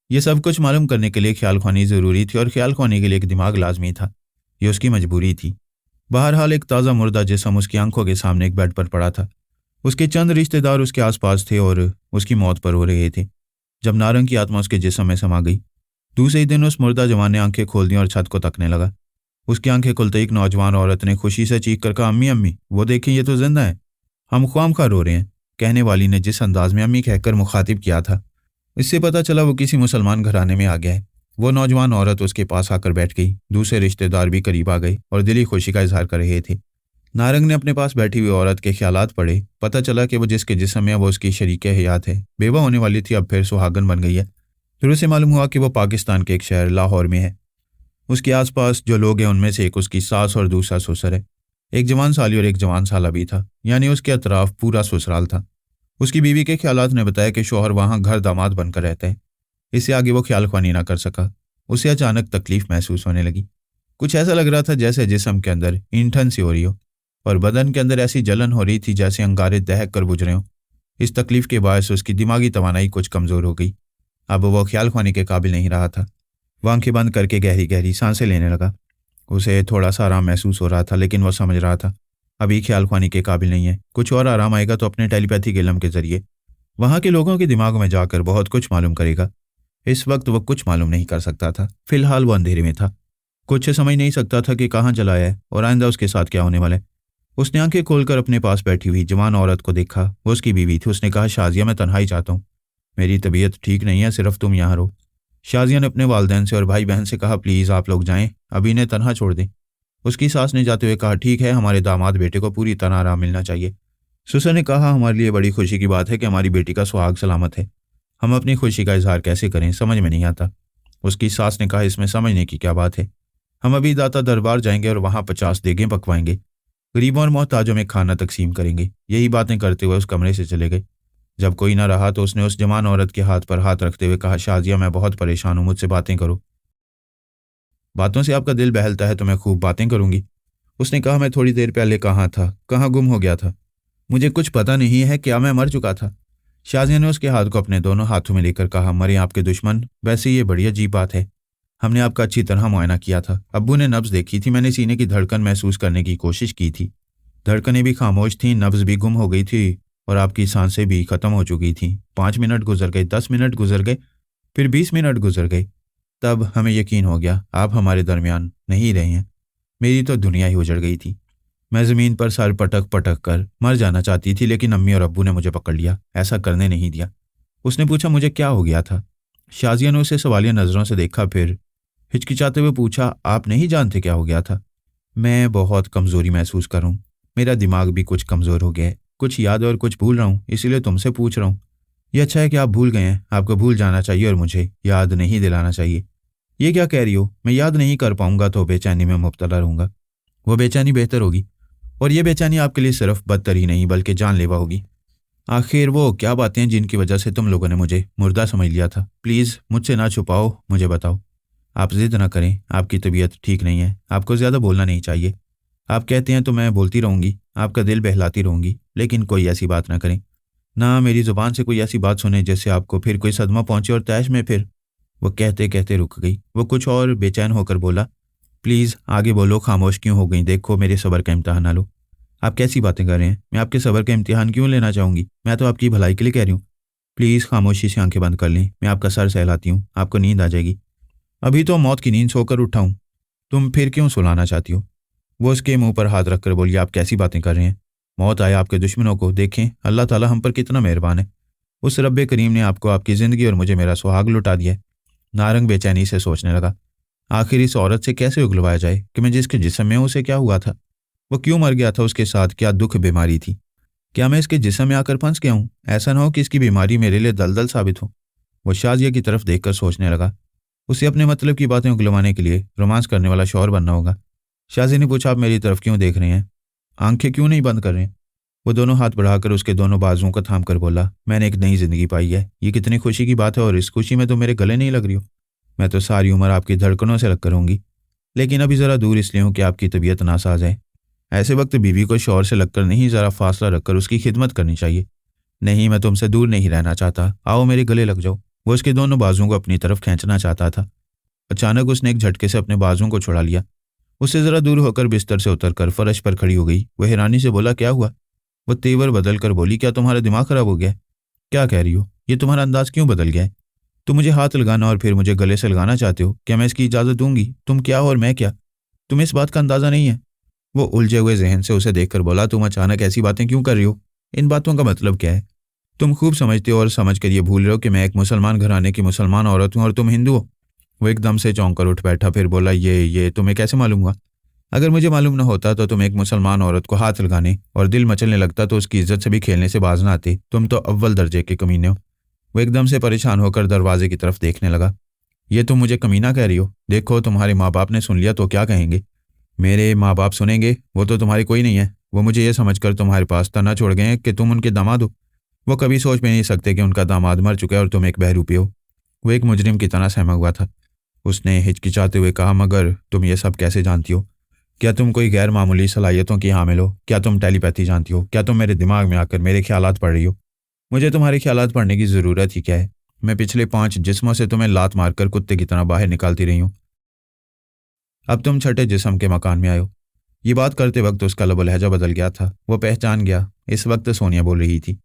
ये सब कुछ मालूम करने के लिए ख्याल ख्वानी ज़रूरी थी और ख्याल ख्वानी के लिए एक दिमाग लाजमी था। ये उसकी मजबूरी थी। बहरहाल एक ताज़ा मुर्दा जिस्म उसकी आंखों के सामने एक बेड पर पड़ा था। उसके चंद रिश्तेदार उसके आसपास थे और उसकी मौत पर हो रहे थे। जब नारंग की आत्मा उसके जिस्म में समा गई, दूसरे ही दिन उस मुर्दा जवान ने आंखें खोल दी और छत को तकने लगा। उसकी आंखें खुलते एक नौजवान औरत ने खुशी से चीख कर कहा, अम्मी अम्मी, वो देखें, ये तो जिंदा है, हम ख्वामखा रो रहे हैं। कहने वाली ने जिस अंदाज में अम्मी कहकर मुखातिब किया था, इससे पता चला वो किसी मुसलमान घराने में आ गया है। वो नौजवान औरत उसके पास आकर बैठ गई। दूसरे रिश्तेदार भी करीब आ गए और दिली खुशी का इजहार कर रहे थे। नारंग ने अपने पास बैठी हुई औरत के ख्यालात पढ़े। पता चला कि वो जिसके जिस्म में वो उसकी शरीक हयात है, बेवा होने वाली थी, अब फिर सुहागन बन गई है। फिर उसे मालूम हुआ कि वो पाकिस्तान के एक शहर लाहौर में है। उसके आसपास जो लोग हैं उनमें से एक उसकी सास और दूसरा ससुर है। एक जवान साली और एक जवान साला भी था, यानी उसके अतराफ पूरा ससुराल था। उसकी बीवी के ख्यालात ने बताया कि शोहर वहां घर दामाद बनकर रहता है। इससे आगे वो ख्याल ख्वानी ना कर सका। उसे अचानक तकलीफ महसूस होने लगी। कुछ ऐसा लग रहा था जैसे जिस्म के अंदर ईंधन सी हो रही हो और बदन के अंदर ऐसी जलन हो रही थी जैसे अंगारे दहक कर बुझ रहे हो। इस तकलीफ के बायस उसकी दिमागी तवानाई कुछ कमज़ोर हो गई। अब वो ख्याल ख्वानी के काबिल नहीं रहा था। वह आंखें बंद करके गहरी गहरी सांसें लेने लगा। उसे थोड़ा सा आराम महसूस हो रहा था, लेकिन वह समझ रहा था अभी ख्याल ख्वानी के काबिल नहीं है। कुछ और आराम आएगा तो अपने टेलीपैथिक इल्म के जरिए वहाँ के लोगों के दिमाग में जाकर बहुत कुछ मालूम करेगा। इस वक्त वो कुछ मालूम नहीं कर सकता था। फिलहाल वो अंधेरे में था, कुछ समझ नहीं सकता था कि कहाँ चला है और आइंदा उसके साथ क्या होने वाला है। उसने आंखें खोलकर अपने पास बैठी हुई जवान औरत को देखा। वो उसकी बीवी थी। उसने कहा, शाजिया, मैं तन्हाई चाहता हूँ, मेरी तबीयत ठीक नहीं है, सिर्फ तुम यहाँ रहो। शाजिया ने अपने वालिदैन से और भाई बहन से कहा, प्लीज़ आप लोग जाएं, अभी इन्हें तन्हा छोड़ दें। उसकी सास ने जाते हुए कहा, ठीक है, हमारे दामाद बेटे को पूरी तरह आराम मिलना चाहिए। ससुर ने कहा, हमारे लिए बड़ी खुशी की बात है कि हमारी बेटी का सुहाग सलामत है। हम अपनी खुशी का इजहार कैसे करें, समझ में नहीं आता। उसकी सास ने कहा, इसमें समझने की क्या बात है, हम अभी दाता दरबार जाएंगे और वहाँ 50 देगें पकवाएंगे, गरीबों और मोहताजों में खाना तकसीम करेंगे। यही बातें करते हुए उस कमरे से चले गए। जब कोई ना रहा तो उसने उस जवान औरत के हाथ पर हाथ रखते हुए कहा, शाजिया मैं बहुत परेशान हूँ, मुझसे बातें करो। बातों से आपका दिल बहलता है तो मैं खूब बातें करूंगी। उसने कहा, मैं थोड़ी देर पहले कहाँ था, कहाँ गुम हो गया था, मुझे कुछ पता नहीं है, क्या मैं मर चुका था? शाजिया ने उसके हाथ को अपने दोनों हाथों में लेकर कहा, मरे आपके दुश्मन? वैसे ये बड़ी अजीब बात है। हमने आपका अच्छी तरह मुआयना किया था, अब्बू ने नब्ज देखी थी, मैंने सीने की धड़कन महसूस करने की कोशिश की थी। धड़कनें भी खामोश थीं, नब्ज भी गुम हो गई थी और आपकी सांसें भी खत्म हो चुकी थीं। 5 मिनट गुजर गए, 10 मिनट गुजर गए, फिर 20 मिनट गुजर गए। तब हमें यकीन हो गया आप हमारे दरमियान नहीं रहे हैं। मेरी तो दुनिया ही उजड़ गई थी। मैं ज़मीन पर सर पटक पटक कर मर जाना चाहती थी, लेकिन अम्मी और अब्बू ने मुझे पकड़ लिया, ऐसा करने नहीं दिया। उसने पूछा, मुझे क्या हो गया था? शाजिया ने उसे सवालिया नज़रों से देखा, फिर हिचकिचाते हुए पूछा, आप नहीं जानते क्या हो गया था? मैं बहुत कमज़ोरी महसूस कर रहा हूँ, मेरा दिमाग भी कुछ कमज़ोर हो गया है, कुछ याद और कुछ भूल रहा हूँ, इसीलिए तुमसे पूछ रहा हूँ। ये अच्छा है कि आप भूल गए हैं, आपको भूल जाना चाहिए और मुझे याद नहीं दिलाना चाहिए। ये क्या कह रही हो? मैं याद नहीं कर पाऊंगा तो बेचैनी में मुब्तला रहूंगा। वो बेचैनी बेहतर होगी, और ये बेचैनी आपके लिए सिर्फ बदतर ही नहीं बल्कि जानलेवा होगी। आखिर वो क्या बातें हैं जिनकी वजह से तुम लोगों ने मुझे मुर्दा समझ लिया था? प्लीज़ मुझसे ना छुपाओ, मुझे बताओ। आप जिद ना करें, आपकी तबीयत ठीक नहीं है, आपको ज़्यादा बोलना नहीं चाहिए। आप कहते हैं तो मैं बोलती रहूंगी, आपका दिल बहलाती रहूंगी, लेकिन कोई ऐसी बात ना करें, ना मेरी ज़ुबान से कोई ऐसी बात सुने जिससे आपको फिर कोई सदमा पहुंचे और तैश में फिर। वो कहते कहते रुक गई। वो कुछ और बेचैन होकर बोला, प्लीज़ आगे बोलो, खामोश क्यों हो गई? देखो मेरे सब्र का इम्तहान ना लो। आप कैसी बातें कर रहे हैं? मैं आपके सब्र का इम्तिहान क्यों लेना चाहूंगी? मैं तो आपकी भलाई के लिए कह रही हूँ। प्लीज़ खामोशी से आंखें बंद कर लें, मैं आपका सर सहलाती हूँ, आपको नींद आ जाएगी। अभी तो मौत की नींद सोकर उठा हूँ, तुम फिर क्यों सुलाना चाहती हो? वो उसके मुंह पर हाथ रखकर बोली, आप कैसी बातें कर रहे हैं? मौत आए आपके दुश्मनों को, देखें अल्लाह ताला हम पर कितना मेहरबान है। उस रब्बे करीम ने आपको आपकी ज़िंदगी और मुझे मेरा सुहाग लुटा दिया है। नारंग बेचैनी से सोचने लगा, आखिर इस औरत से कैसे उगलवाया जाए कि मैं जिसके जिस्म में हूं उसे क्या हुआ था? वो क्यों मर गया था? उसके साथ क्या दुख बीमारी थी? क्या मैं इसके जिस्म में आकर फंस गया हूँ? ऐसा ना हो कि इसकी बीमारी मेरे लिए दलदल साबित हो। वो शाजिया की तरफ देखकर सोचने लगा, उसे अपने मतलब की बातें उगलवाने के लिए रोमांस करने वाला शौहर बनना होगा। शाजी ने पूछा, आप मेरी तरफ क्यों देख रहे हैं? आंखें क्यों नहीं बंद कर रहे हैं? वो दोनों हाथ बढ़ाकर उसके दोनों बाजुओं को थाम कर बोला, मैंने एक नई जिंदगी पाई है, ये कितनी खुशी की बात है, और इस खुशी में तो मेरे गले नहीं लग रही हो। मैं तो सारी उम्र आपकी धड़कनों से लग कर रहूंगी, लेकिन अभी ज़रा दूर इसलिए हूँ कि आपकी तबीयत नासाज है। ऐसे वक्त बीवी को शौहर से लगकर नहीं, ज़रा फासला रखकर उसकी खिदमत करनी चाहिए। नहीं, मैं तुमसे दूर नहीं रहना चाहता, आओ मेरे गले लग जाओ। वो उसके दोनों बाजुओं को अपनी तरफ खींचना चाहता था। अचानक उसने एक झटके से अपने बाजुओं को छुड़ा लिया। उससे ज़रा दूर होकर बिस्तर से उतरकर फर्श पर खड़ी हो गई। वह हैरानी से बोला, क्या हुआ? वो तेवर बदल कर बोली, क्या तुम्हारा दिमाग खराब हो गया है? क्या कह रही हो? ये तुम्हारा अंदाज क्यों बदल गया है? तुम मुझे हाथ लगाना और फिर मुझे गले से लगाना चाहते हो? क्या मैं इसकी इजाज़त दूंगी? तुम क्या और मैं क्या? तुम्हें इस बात का अंदाज़ा नहीं है? वो उलझे हुए जहन से उसे देखकर बोला, तुम अचानक ऐसी बातें क्यों कर रही हो? इन बातों का मतलब क्या है? तुम खूब समझते हो और समझ कर ये भूल रहे हो कि मैं एक मुसलमान घराने की मुसलमान औरत हूँ और तुम हिंदू हो। वो एकदम से चौंक कर उठ बैठा, फिर बोला, ये तुम्हें कैसे मालूम हुआ? अगर मुझे मालूम न होता तो तुम एक मुसलमान औरत को हाथ लगाने और दिल मचलने लगता तो उसकी इज्जत से भी खेलने से बाज ना आते। तुम तो अव्वल दर्जे के कमीने हो। वो एकदम से परेशान होकर दरवाजे की तरफ देखने लगा। ये तुम मुझे कमीना कह रही हो? देखो तुम्हारे माँ बाप ने सुन लिया तो क्या कहेंगे? मेरे माँ बाप सुनेंगे? वो तो तुम्हारे कोई नहीं है। वो मुझे ये समझकर तुम्हारे पास तना छोड़ गए हैं कि तुम उनके दामाद हो। वो कभी सोच भी नहीं सकते कि उनका दामाद मर चुका है और तुम एक बहरूपी हो। वो एक मुजरिम की तरह सहमा हुआ था। उसने हिचकिचाते हुए कहा, मगर तुम ये सब कैसे जानती हो? क्या तुम कोई गैर मामूली सलाहियतों की हामिल हो? क्या तुम टेलीपैथी जानती हो? क्या तुम मेरे दिमाग में आकर मेरे ख्यालात पढ़ रही हो? मुझे तुम्हारे ख्यालात पढ़ने की ज़रूरत ही क्या है? मैं पिछले 5 जिस्मों से तुम्हें लात मारकर कुत्ते की तरह बाहर निकालती रही हूँ। अब तुम छठे जिस्म के मकान में आयो। ये बात करते वक्त उसका लब लहजा बदल गया था। वो पहचान गया, इस वक्त सोनिया बोल रही थी।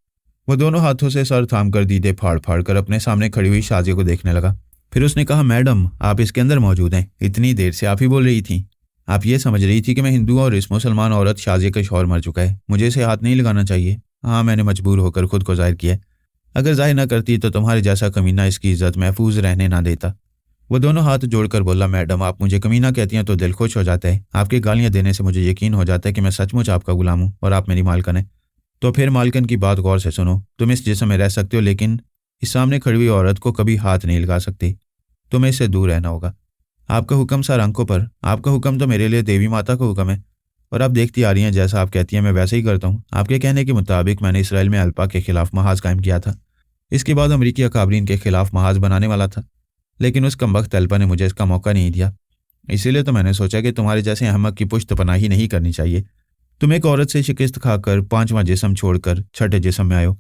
वो दोनों हाथों से सर थाम कर दीदे फाड़ फाड़ कर अपने सामने खड़ी हुई शाजिया को देखने लगा। फिर उसने कहा, मैडम आप इसके अंदर मौजूद हैं, इतनी देर से आप ही बोल रही थी। आप ये समझ रही थी कि मैं हिंदू और इस मुसलमान औरत शाजिया का शौहर मर चुका है, मुझे इसे हाथ नहीं लगाना चाहिए। हाँ, मैंने मजबूर होकर खुद को जाहिर किया। अगर जाहिर ना करती तो तुम्हारे जैसा कमीना इसकी इज्जत महफूज रहने ना देता। वो दोनों हाथ जोड़कर बोला, मैडम आप मुझे कमीना कहती हैं तो दिल खुश हो जाता है। आपकी गालियां देने से मुझे यकीन हो जाता है कि मैं सचमुच आपका गुलाम हूँ और आप मेरी मालकन है। तो फिर मालकन की बात गौर से सुनो। तुम इस जिस्म में रह सकते हो, लेकिन इस सामने खड़ी हुई औरत को कभी हाथ नहीं लगा सकते। तुम्हें इससे दूर रहना होगा। आपका हुक्म सर आंखों पर। आपका हुक्म तो मेरे लिए देवी माता का हुक्म है। और आप देखती आ रही हैं जैसा आप कहती हैं मैं वैसे ही करता हूँ। आपके कहने के मुताबिक मैंने इसराइल में अल्पा के खिलाफ महाज कायम किया था। इसके बाद अमरीकी अकाबरीन के खिलाफ महाज बनाने वाला था, लेकिन उस कमबख्त अल्पा ने मुझे इसका मौका नहीं दिया। इसीलिए तो मैंने सोचा कि तुम्हारे जैसे अहमक की पुश्तपनाही नहीं करनी चाहिए। तुम एक औरत से शिकस्त खाकर 5वां जिस्म छोड़कर 6ठे जिस्म में आयो।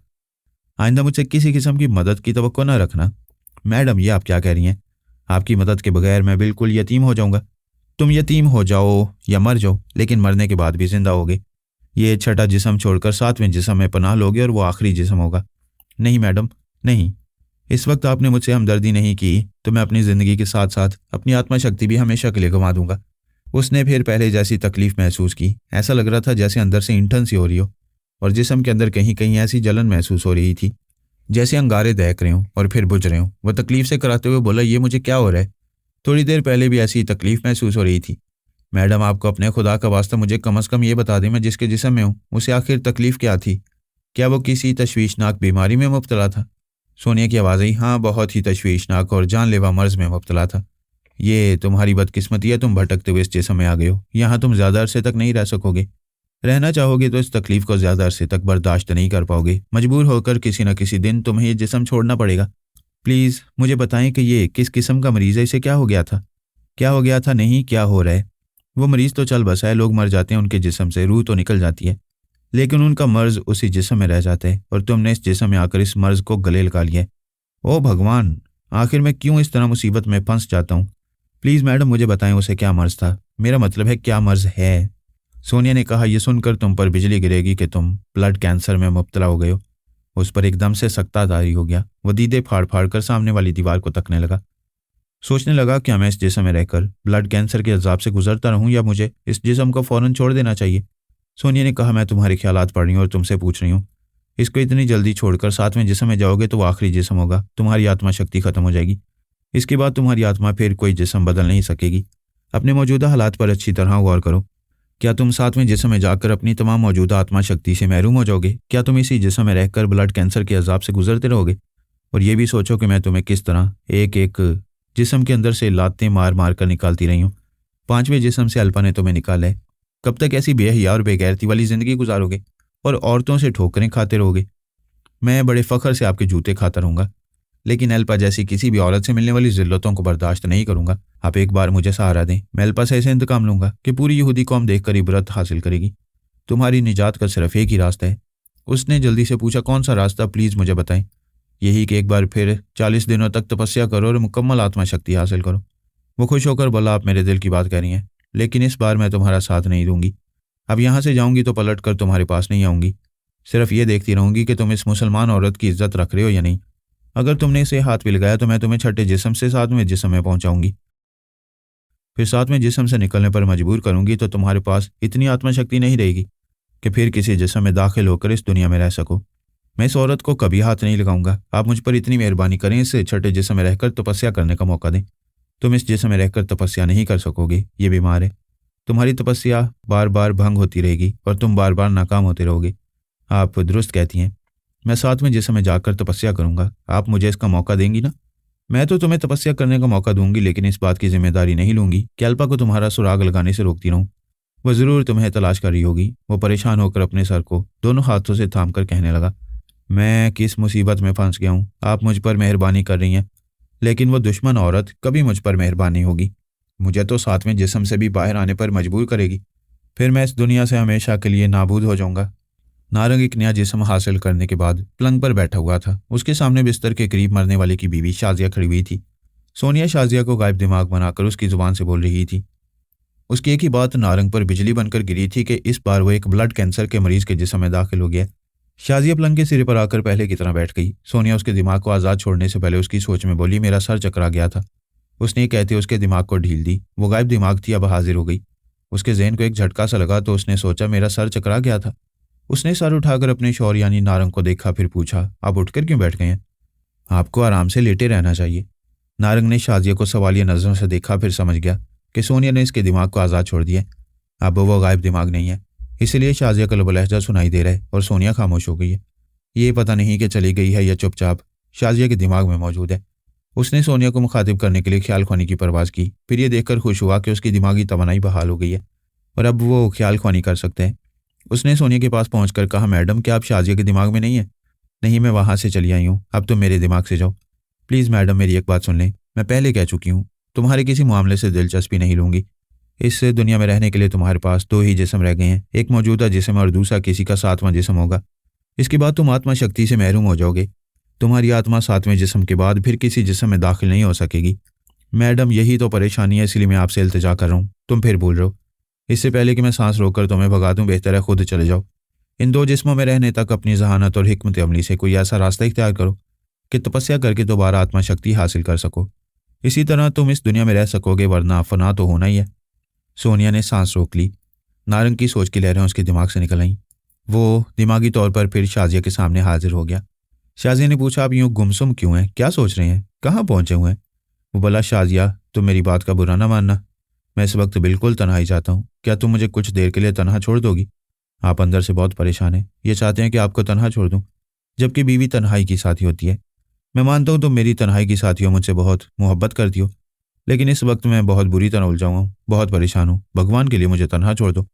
आइंदा मुझसे किसी किस्म की मदद की तवक्को न रखना। मैडम, ये आप क्या कह रही हैं? आपकी मदद के बगैर मैं बिल्कुल यतीम हो जाऊंगा। तुम यतीम हो जाओ या मर जाओ, लेकिन मरने के बाद भी जिंदा होगे। ये 6ठा जिस्म छोड़कर 7वें जिस्म में पनाह लोगे और वो आखिरी जिस्म होगा। नहीं मैडम, नहीं। इस वक्त आपने मुझसे हमदर्दी नहीं की तो मैं अपनी ज़िंदगी के साथ साथ अपनी आत्मा शक्ति भी हमेशा के लिए गंवा दूंगा। उसने फिर पहले जैसी तकलीफ महसूस की। ऐसा लग रहा था जैसे अंदर से ईंठन सी हो रही हो और जिस्म के अंदर कहीं कहीं ऐसी जलन महसूस हो रही थी जैसे अंगारे दहक रहे हों और फिर बुझ रहे हों। वह तकलीफ से कराते हुए बोला, ये मुझे क्या हो रहा है? थोड़ी देर पहले भी ऐसी तकलीफ महसूस हो रही थी। मैडम, आपको अपने खुदा का वास्ता मुझे कम से कम ये बता दें, मैं जिसके जिस्म में हूँ उसे आखिर तकलीफ क्या थी? क्या वो किसी तशवीशनाक बीमारी में मुब्तला था? सोनिया की आवाज़ आई, हाँ, बहुत ही तशवीशनाक और जानलेवा मर्ज में मुब्तला था। ये तुम्हारी बदकिस्मती है, तुम भटकते हुए इस जिस्म में आ गए हो। यहाँ तुम ज़्यादा अरसे तक नहीं रह सकोगे। रहना चाहोगे तो इस तकलीफ को ज़्यादा अरसे तक बर्दाश्त नहीं कर पाओगे। मजबूर होकर किसी न किसी दिन तुम्हें ये जिस्म छोड़ना पड़ेगा। प्लीज़ मुझे बताएं कि ये किस किस्म का मरीज़ है, इसे क्या हो गया था? क्या हो गया था नहीं, क्या हो रहा है? वो मरीज़ तो चल बसा है, लोग मर जाते हैं, उनके जिस्म से रूह तो निकल जाती है, लेकिन उनका मर्ज उसी जिस्म में रह जाता है और तुमने इस जिस्म में आकर इस मर्ज को गले लगा लिया है। ओ भगवान, आखिर मैं क्यों इस तरह मुसीबत में फंस जाता हूँ? प्लीज़ मैडम मुझे बताएं उसे क्या मर्ज था। मेरा मतलब है क्या मर्ज है? सोनिया ने कहा, यह सुनकर तुम पर बिजली गिरेगी कि तुम ब्लड कैंसर में मुब्तला हो गए हो। उस पर एकदम से सख्ता तारी हो गया। वह दीदे फाड़ फाड़ कर सामने वाली दीवार को तकने लगा। सोचने लगा, क्या मैं इस जिस्म में रहकर ब्लड कैंसर के अजाब से गुजरता रहूं या मुझे इस जिस्म को फौरन छोड़ देना चाहिए? सोनिया ने कहा, मैं तुम्हारे ख्यालात पढ़ रही हूँ और तुमसे पूछ रही हूँ। इसको इतनी जल्दी छोड़कर 7वें जिस्म में जाओगे तो वो आखिरी जिस्म होगा। तुम्हारी आत्मा शक्ति खत्म हो जाएगी। इसके बाद तुम्हारी आत्मा फिर कोई जिस्म बदल नहीं सकेगी। अपने मौजूदा हालात पर अच्छी तरह गौर करो। क्या तुम 7वें जिस्म में जाकर अपनी तमाम मौजूदा आत्मा शक्ति से महरूम हो जाओगे? क्या तुम इसी जिस्म में रहकर ब्लड कैंसर के अजाब से गुजरते रहोगे? और ये भी सोचो कि मैं तुम्हें किस तरह एक एक जिस्म के अंदर से लातें मार मार कर निकालती रही हूँ। 5वें जिस्म से अल्पा ने तुम्हें निकाला है। कब तक ऐसी बेहया और बेगैरती वाली ज़िंदगी गुजारोगे और औरतों से ठोकरें खाते रहोगे? मैं बड़े फ़ख्र से आपके जूते खाता रहूँगा, लेकिन अल्पा जैसी किसी भी औरत से मिलने वाली ज़िल्लतों को बर्दाश्त नहीं करूँगा। आप एक बार मुझे सहारा दें, मैं अल्पा से ऐसे इंतकाम लूँगा कि पूरी यहूदी कौम देखकर इबरत हासिल करेगी। तुम्हारी निजात का सिर्फ एक ही रास्ता है। उसने जल्दी से पूछा, कौन सा रास्ता? प्लीज़ मुझे बताएं। यही कि एक बार फिर 40 दिनों तक तपस्या करो और मुकम्मल आत्मा शक्ति हासिल करो। वो खुश होकर बोला, आप मेरे दिल की बात कह रही हैं, लेकिन इस बार मैं तुम्हारा साथ नहीं दूंगी। अब यहाँ से जाऊंगी तो पलट कर तुम्हारे पास नहीं आऊंगी। सिर्फ ये देखती रहूंगी कि तुम इस मुसलमान औरत की इज्जत रख रहे हो या नहीं। अगर तुमने इसे हाथ भी लगाया तो मैं तुम्हें 6ठे जिस्म से 7वें जिस्म में पहुंचाऊंगी। फिर 7वें जिस्म से निकलने पर मजबूर करूंगी तो तुम्हारे पास इतनी आत्मशक्ति नहीं रहेगी कि फिर किसी जिस्म में दाखिल होकर इस दुनिया में रह सको। मैं इस औरत को कभी हाथ नहीं लगाऊंगा। आप मुझ पर इतनी मेहरबानी करें, इसे 6ठे जिस्म में रहकर तपस्या करने का मौका दें। तुम इस जिस्म में रहकर तपस्या नहीं कर सकोगे, ये बीमार है। तुम्हारी तपस्या बार बार भंग होती रहेगी और तुम बार बार नाकाम होते रहोगे। आप दुरुस्त कहती हैं। मैं 7वें जिस्म में जाकर तपस्या करूंगा। आप मुझे इसका मौका देंगी ना? मैं तो तुम्हें तपस्या करने का मौका दूंगी, लेकिन इस बात की जिम्मेदारी नहीं लूंगी कि अल्पा को तुम्हारा सुराग लगाने से रोकती रहूं। वह जरूर तुम्हें तलाश कर रही होगी। वो परेशान होकर अपने सर को दोनों हाथों से थाम कर कहने लगा, मैं किस मुसीबत में फंस गया हूँ। आप मुझ पर मेहरबानी कर रही हैं, लेकिन वो दुश्मन औरत कभी मुझ पर मेहरबान नहीं होगी। मुझे तो 7वें जिस्म से भी बाहर आने पर मजबूर करेगी। फिर मैं इस दुनिया से हमेशा के लिए नाबूद हो जाऊंगा। नारंग एक नया जिस्म हासिल करने के बाद पलंग पर बैठा हुआ था। उसके सामने बिस्तर के करीब मरने वाले की बीवी शाजिया खड़ी हुई थी। सोनिया शाजिया को गायब दिमाग बनाकर उसकी जुबान से बोल रही थी। उसकी एक ही बात नारंग पर बिजली बनकर गिरी थी कि इस बार वो एक ब्लड कैंसर के मरीज के जिस्म में दाखिल हो गया। शाजिया पलंग के सिरे पर आकर पहले की तरह बैठ गई। सोनिया उसके दिमाग को आज़ाद छोड़ने से पहले उसकी सोच में बोली, मेरा सर चकरा गया था। उसने कहते उसके दिमाग को ढील दी। वो गायब दिमाग थी, अब हाजिर हो गई। उसके जहन को एक झटका सा लगा तो उसने सोचा, मेरा सर चकरा गया था। उसने सर उठाकर अपने शौहर यानी नारंग को देखा, फिर पूछा, आप उठकर क्यों बैठ गए हैं? आपको आराम से लेटे रहना चाहिए। नारंग ने शाजिया को सवालिया नजरों से देखा, फिर समझ गया कि सोनिया ने इसके दिमाग को आज़ाद छोड़ दिया। अब वो गायब दिमाग नहीं है, इसलिए शाजिया का लब लहजा सुनाई दे रहा है और सोनिया खामोश हो गई है। ये पता नहीं कि चली गई है या चुपचाप शाजिया के दिमाग में मौजूद है। उसने सोनिया को मुखातिब करने के लिए ख्याल ख्वानी की परवाज़ की, फिर ये देखकर खुश हुआ कि उसकी दिमागी तवानाई बहाल हो गई है। और अब वो ख्याल ख्वानी कर सकते हैं। उसने सोनिया के पास पहुंचकर कहा, मैडम क्या आप शाजिया के दिमाग में नहीं है? नहीं, मैं वहां से चली आई हूँ, अब तुम मेरे दिमाग से जाओ। प्लीज़ मैडम मेरी एक बात सुन लें, मैं पहले कह चुकी हूँ, तुम्हारे किसी मामले से दिलचस्पी नहीं लूंगी। इस दुनिया में रहने के लिए तुम्हारे पास दो ही जिस्म रह गए हैं, एक मौजूदा जिस्म और दूसरा किसी का सातवां जिस्म होगा। इसके बाद तुम आत्मा शक्ति से महरूम हो जाओगे। तुम्हारी आत्मा सातवें जिस्म के बाद फिर किसी जिस्म में दाखिल नहीं हो सकेगी। मैडम यही तो परेशानी है, इसलिए मैं आपसे इल्तिजा कर रहा हूँ, तुम फिर भूल रहे हो। इससे पहले कि मैं सांस रोककर तुम्हें भगा दूं, बेहतर है खुद चले जाओ। इन दो जिस्मों में रहने तक अपनी जहानत और हिकमत अमली से कोई ऐसा रास्ता इख्तियार करो कि तपस्या करके दोबारा आत्मा शक्ति हासिल कर सको। इसी तरह तुम इस दुनिया में रह सकोगे, वरना फना तो होना ही है। सोनिया ने सांस रोक ली। नारंग की सोच की लहरें उसके दिमाग से निकल आईं। वो दिमागी तौर पर फिर शाजिया के सामने हाजिर हो गया। शाजिया ने पूछा, आप यूं गुमसुम क्यों हैं? क्या सोच रहे हैं? कहाँ पहुंचे हुए हैं? वो बोला, शाजिया तुम मेरी बात का बुरा ना मानना, मैं इस वक्त बिल्कुल तन्हाई चाहता हूँ। क्या तुम मुझे कुछ देर के लिए तन्हा छोड़ दोगी? आप अंदर से बहुत परेशान हैं, ये चाहते हैं कि आपको तन्हा छोड़ दूं, जबकि बीवी तन्हाई की साथी होती है। मैं मानता हूँ तुम मेरी तन्हाई की साथी हो, मुझसे बहुत मोहब्बत करती हो, लेकिन इस वक्त मैं बहुत बुरी तरह उलझा हुआ हूँ, बहुत परेशान हूँ। भगवान के लिए मुझे तन्हा छोड़ दो।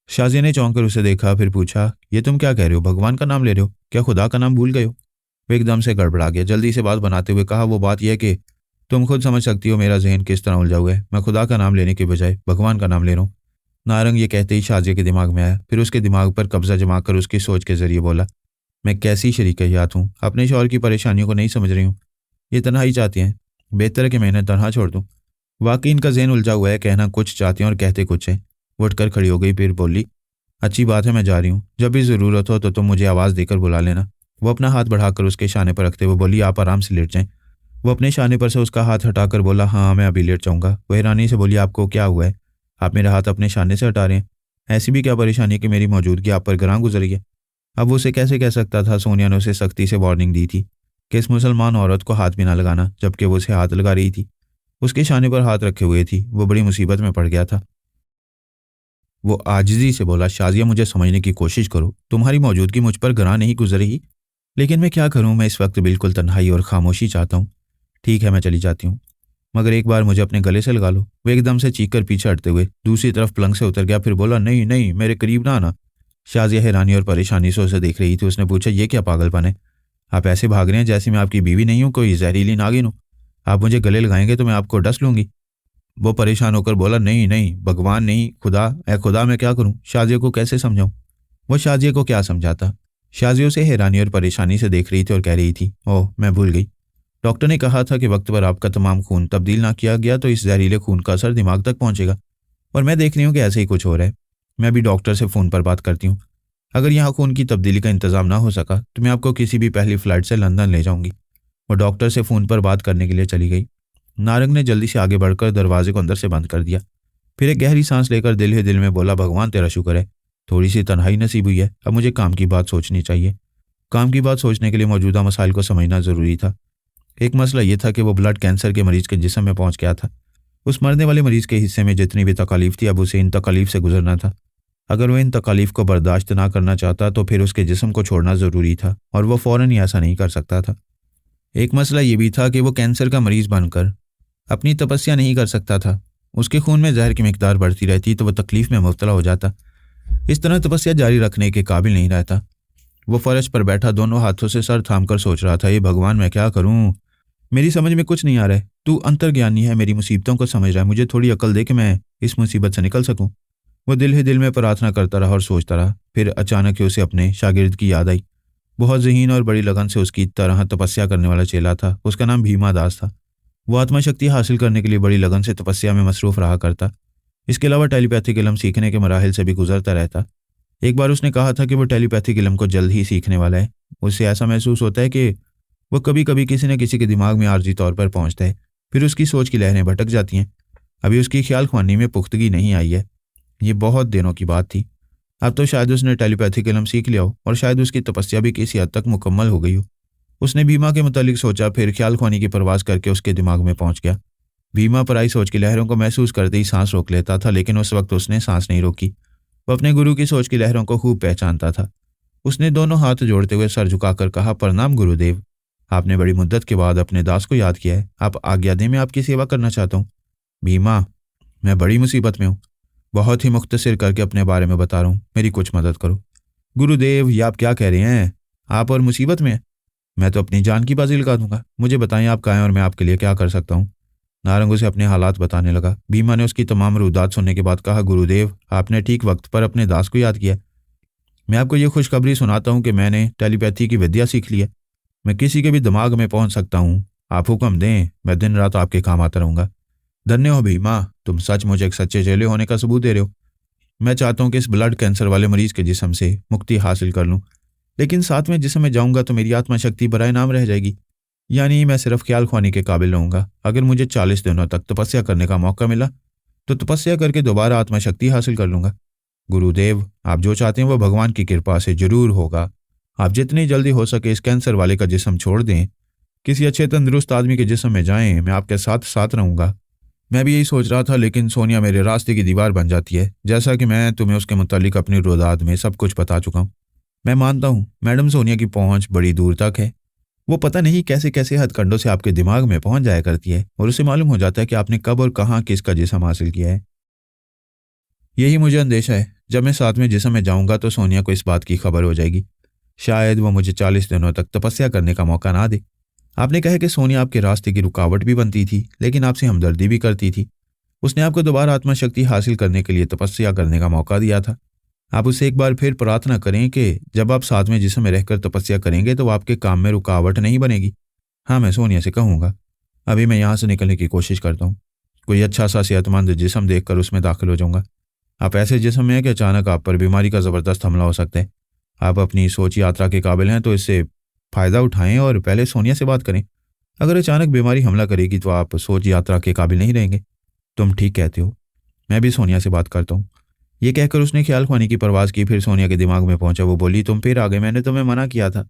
शाजिया ने चौंक कर उसे देखा, फिर पूछा, ये तुम क्या कह रहे हो? भगवान का नाम ले रहे हो? क्या खुदा का नाम भूल गए हो? वो एकदम से गड़बड़ा गया। जल्दी से बात बनाते हुए कहा, वो बात यह है कि तुम खुद समझ सकती हो मेरा जहन किस तरह उलझा हुआ है। मैं खुदा का नाम लेने के बजाय भगवान का नाम ले रहा हूँ। नारंग ये कहते ही शाजिया के दिमाग में आया, फिर उसके दिमाग पर कब्जा जमा कर उसकी सोच के जरिए बोला, मैं कैसी शरीक हयात हूँ, अपने शौहर की परेशानियों को नहीं समझ रही हूँ। ये तन्हाई चाहती हैं, बेहतर है कि मैं इन्हें तन्हा छोड़ दूँ। वाकई इनका जहन उलझा हुआ है, कहना कुछ चाहते हैं और कहते कुछ है। वो उठकर खड़ी हो गई, फिर बोली, अच्छी बात है, मैं जा रही हूँ। जब भी ज़रूरत हो तो तुम मुझे आवाज़ देकर बुला लेना। वो अपना हाथ बढ़ाकर उसके शाने पर रखते हुए बोली, आप आराम से लेट जाएं। वो अपने शाने पर से उसका हाथ हटाकर बोला, हाँ मैं अभी लेट जाऊंगा। वो हैरानी से बोली, आपको क्या हुआ है? आप मेरा हाथ अपने शाने से हटा रहे हैं? ऐसी भी क्या परेशानी है कि मेरी मौजूदगी आप पर ग्रां गुजरी है? अब वो उसे कैसे कह सकता था? सोनिया ने उसे सख्ती से वार्निंग दी थी कि इस मुसलमान औरत को हाथ भी ना लगाना, जबकि वो उसे हाथ लगा रही थी, उसके शाने पर हाथ रखे हुए थी। वो बड़ी मुसीबत में पड़ गया था। वो आजिज़ी से बोला, शाजिया मुझे समझने की कोशिश करो, तुम्हारी मौजूदगी मुझ पर ग्रां नहीं गुजर रही, लेकिन मैं क्या करूं, मैं इस वक्त बिल्कुल तन्हाई और खामोशी चाहता हूं। ठीक है मैं चली जाती हूँ, मगर एक बार मुझे अपने गले से लगा लो। वो एकदम से चीख कर पीछे हटते हुए दूसरी तरफ पलंग से उतर गया, फिर बोला, नहीं नहीं मेरे करीब ना आना। शाजिया हैरानी और परेशानी से उसे देख रही थी। उसने पूछा, ये क्या पागलपन है? आप ऐसे भाग रहे हैं जैसे मैं आपकी बीवी नहीं हूँ, कोई जहरीली नागिन हूँ। आप मुझे गले लगाएंगे तो मैं आपको डस लूंगी। वो परेशान होकर बोला, नहीं नहीं भगवान नहीं, खुदा, ए खुदा मैं क्या करूं? शाजिया को कैसे समझाऊं? वो शाजिया को क्या समझाता? शाजिया उसे हैरानी और परेशानी से देख रही थी और कह रही थी, ओह मैं भूल गई, डॉक्टर ने कहा था कि वक्त पर आपका तमाम खून तब्दील ना किया गया तो इस जहरीले खून का असर दिमाग तक पहुंचेगा, और मैं देख रही हूँ कि ऐसे ही कुछ हो रहा है। मैं अभी डॉक्टर से फ़ोन पर बात करती हूँ। अगर यहाँ खून की तब्दीली का इंतजाम ना हो सका तो मैं आपको किसी भी पहली फ़्लाइट से लंदन ले जाऊंगी। वो डॉक्टर से फ़ोन पर बात करने के लिए चली गई। नारंग ने जल्दी से आगे बढ़कर दरवाजे को अंदर से बंद कर दिया। फिर एक गहरी सांस लेकर दिल ही दिल में बोला, भगवान तेरा शुक्र है, थोड़ी सी तन्हाई नसीब हुई है। अब मुझे काम की बात सोचनी चाहिए। काम की बात सोचने के लिए मौजूदा मसाइल को समझना ज़रूरी था। एक मसला यह था कि वो ब्लड कैंसर के मरीज के जिस्म में पहुंच गया था। उस मरने वाले मरीज के हिस्से में जितनी भी तकालीफ थी, अब उसे इन तकालीफ से गुजरना था। अगर वो इन तकालीफ को बर्दाश्त ना करना चाहता तो फिर उसके जिस्म को छोड़ना ज़रूरी था, और वो फ़ौरन ही ऐसा नहीं कर सकता था। एक मसला ये भी था कि वो कैंसर का मरीज बनकर अपनी तपस्या नहीं कर सकता था। उसके खून में जहर की मिकदार बढ़ती रहती तो वह तकलीफ में मुब्तला हो जाता। इस तरह तपस्या जारी रखने के काबिल नहीं रहता। वो फर्श पर बैठा दोनों हाथों से सर थाम कर सोच रहा था, ये भगवान मैं क्या करूं, मेरी समझ में कुछ नहीं आ रहा है। तू अंतर्ज्ञानी है, मेरी मुसीबतों को समझ रहा है, मुझे थोड़ी अकल दे कि मैं इस मुसीबत से निकल सकूं। वो दिल ही दिल में प्रार्थना करता रहा और सोचता रहा। फिर अचानक ही उसे अपने शागिर्द की याद आई। बहुत ज़हीन और बड़ी लगन से उसकी तरह तपस्या करने वाला चेला था। उसका नाम भीमा दास था। वो आत्मशक्ति हासिल करने के लिए बड़ी लगन से तपस्या में मसरूफ़ रहा करता। इसके अलावा टेलीपैथिक इल्म सीखने के मराहिल से भी गुजरता रहता। एक बार उसने कहा था कि वो टेलीपैथिक इल्म को जल्द ही सीखने वाला है। उसे ऐसा महसूस होता है कि वो कभी कभी किसी न किसी के दिमाग में आर्जी तौर पर पहुंचता है, फिर उसकी सोच की लहरें भटक जाती हैं। अभी उसकी ख्याल ख्वानी में पुख्तगी नहीं आई है। ये बहुत दिनों की बात थी। अब तो शायद उसने टेलीपैथिक इल्म सीख लिया हो, और शायद उसकी तपस्या भी किसी हद तक मुकम्मल हो गई हो। उसने भीमा के मुतालिक सोचा, फिर ख्याल ख्वानी की परवाज़ करके उसके दिमाग में पहुंच गया। भीमा पराई सोच की लहरों को महसूस करते ही सांस रोक लेता था, लेकिन उस वक्त उसने सांस नहीं रोकी। वो अपने गुरु की सोच की लहरों को खूब पहचानता था। उसने दोनों हाथ जोड़ते हुए सर झुकाकर कहा, प्रणाम गुरुदेव, आपने बड़ी मुद्दत के बाद अपने दास को याद किया है। आप आज्ञा दें, मैं आपकी सेवा करना चाहता हूँ। भीमा, मैं बड़ी मुसीबत में हूँ। बहुत ही मुख्तसर करके अपने बारे में बता रहा हूँ, मेरी कुछ मदद करो। गुरुदेव, ये आप क्या कह रहे हैं? आप और मुसीबत में हैं? मैं तो अपनी जान की बाजी लगा दूंगा। मुझे बताएं आप कहाँ हैं और मैं आपके लिए क्या कर सकता हूँ। नारंग उसे अपने हालात बताने लगा। भीमा ने उसकी तमाम रुदात सुनने के बाद कहा, गुरुदेव, आपने ठीक वक्त पर अपने दास को याद किया। मैं आपको ये खुशखबरी सुनाता हूँ कि मैंने टेलीपैथी की विद्या सीख ली है। मैं किसी के भी दिमाग में पहुंच सकता हूँ। आप हुक्म दें, मैं दिन रात आपके काम आता रहूंगा। धन्य हो भीमा, तुम सच मुझे एक सच्चे चेले होने का सबूत दे रहे हो। मैं चाहता हूँ कि इस ब्लड कैंसर वाले मरीज के जिस्म से मुक्ति हासिल कर लूँ, लेकिन साथ में जिसम में जाऊंगा तो मेरी आत्मा शक्ति बराए नाम रह जाएगी। यानी मैं सिर्फ ख्याल खुआने के काबिल रहूंगा। अगर मुझे 40 दिनों तक तपस्या करने का मौका मिला तो तपस्या करके दोबारा आत्मा शक्ति हासिल कर लूंगा। गुरुदेव, आप जो चाहते हैं वो भगवान की कृपा से जरूर होगा। आप जितनी जल्दी हो सके इस कैंसर वाले का जिस्म छोड़ दें, किसी अच्छे तंदुरुस्त आदमी के जिस्म में जाएं। मैं आपके साथ साथ रहूंगा। मैं भी यही सोच रहा था, लेकिन सोनिया मेरे रास्ते की दीवार बन जाती है, जैसा कि मैं तुम्हें उसके मुतालिक अपनी रुदात में सब कुछ बता चुका हूँ। मैं मानता हूँ मैडम सोनिया की पहुंच बड़ी दूर तक है। वो पता नहीं कैसे कैसे हथकंडों से आपके दिमाग में पहुंच जाया करती है और उसे मालूम हो जाता है कि आपने कब और कहाँ किसका जिस्म हासिल किया है। यही मुझे अंदेशा है, जब मैं साथ में जिस्म में जाऊंगा तो सोनिया को इस बात की खबर हो जाएगी। शायद वो मुझे 40 दिनों तक तपस्या करने का मौका ना दे। आपने कहा कि सोनिया आपके रास्ते की रुकावट भी बनती थी, लेकिन आपसे हमदर्दी भी करती थी। उसने आपको दोबारा आत्मा शक्ति हासिल करने के लिए तपस्या करने का मौका दिया था। आप उससे एक बार फिर प्रार्थना करें कि जब आप साथ में जिस्म में रहकर तपस्या करेंगे तो आपके काम में रुकावट नहीं बनेगी। हाँ, मैं सोनिया से कहूँगा। अभी मैं यहाँ से निकलने की कोशिश करता हूँ। कोई अच्छा सा सेहतमंद जिस्म देखकर उसमें दाखिल हो जाऊँगा। आप ऐसे जिस्म में हैं कि अचानक आप पर बीमारी का ज़बरदस्त हमला हो सकता है। आप अपनी सोच यात्रा के काबिल हैं तो इससे फ़ायदा उठाएं और पहले सोनिया से बात करें। अगर अचानक बीमारी हमला करेगी तो आप सोच यात्रा के काबिल नहीं रहेंगे। तुम ठीक कहते हो, मैं भी सोनिया से बात करता हूँ। ये कहकर उसने ख्याल खुआने की परवाज़ की। फिर सोनिया के दिमाग में पहुंचा। वो बोली, तुम फिर आ गए, मैंने तुम्हें मना किया था।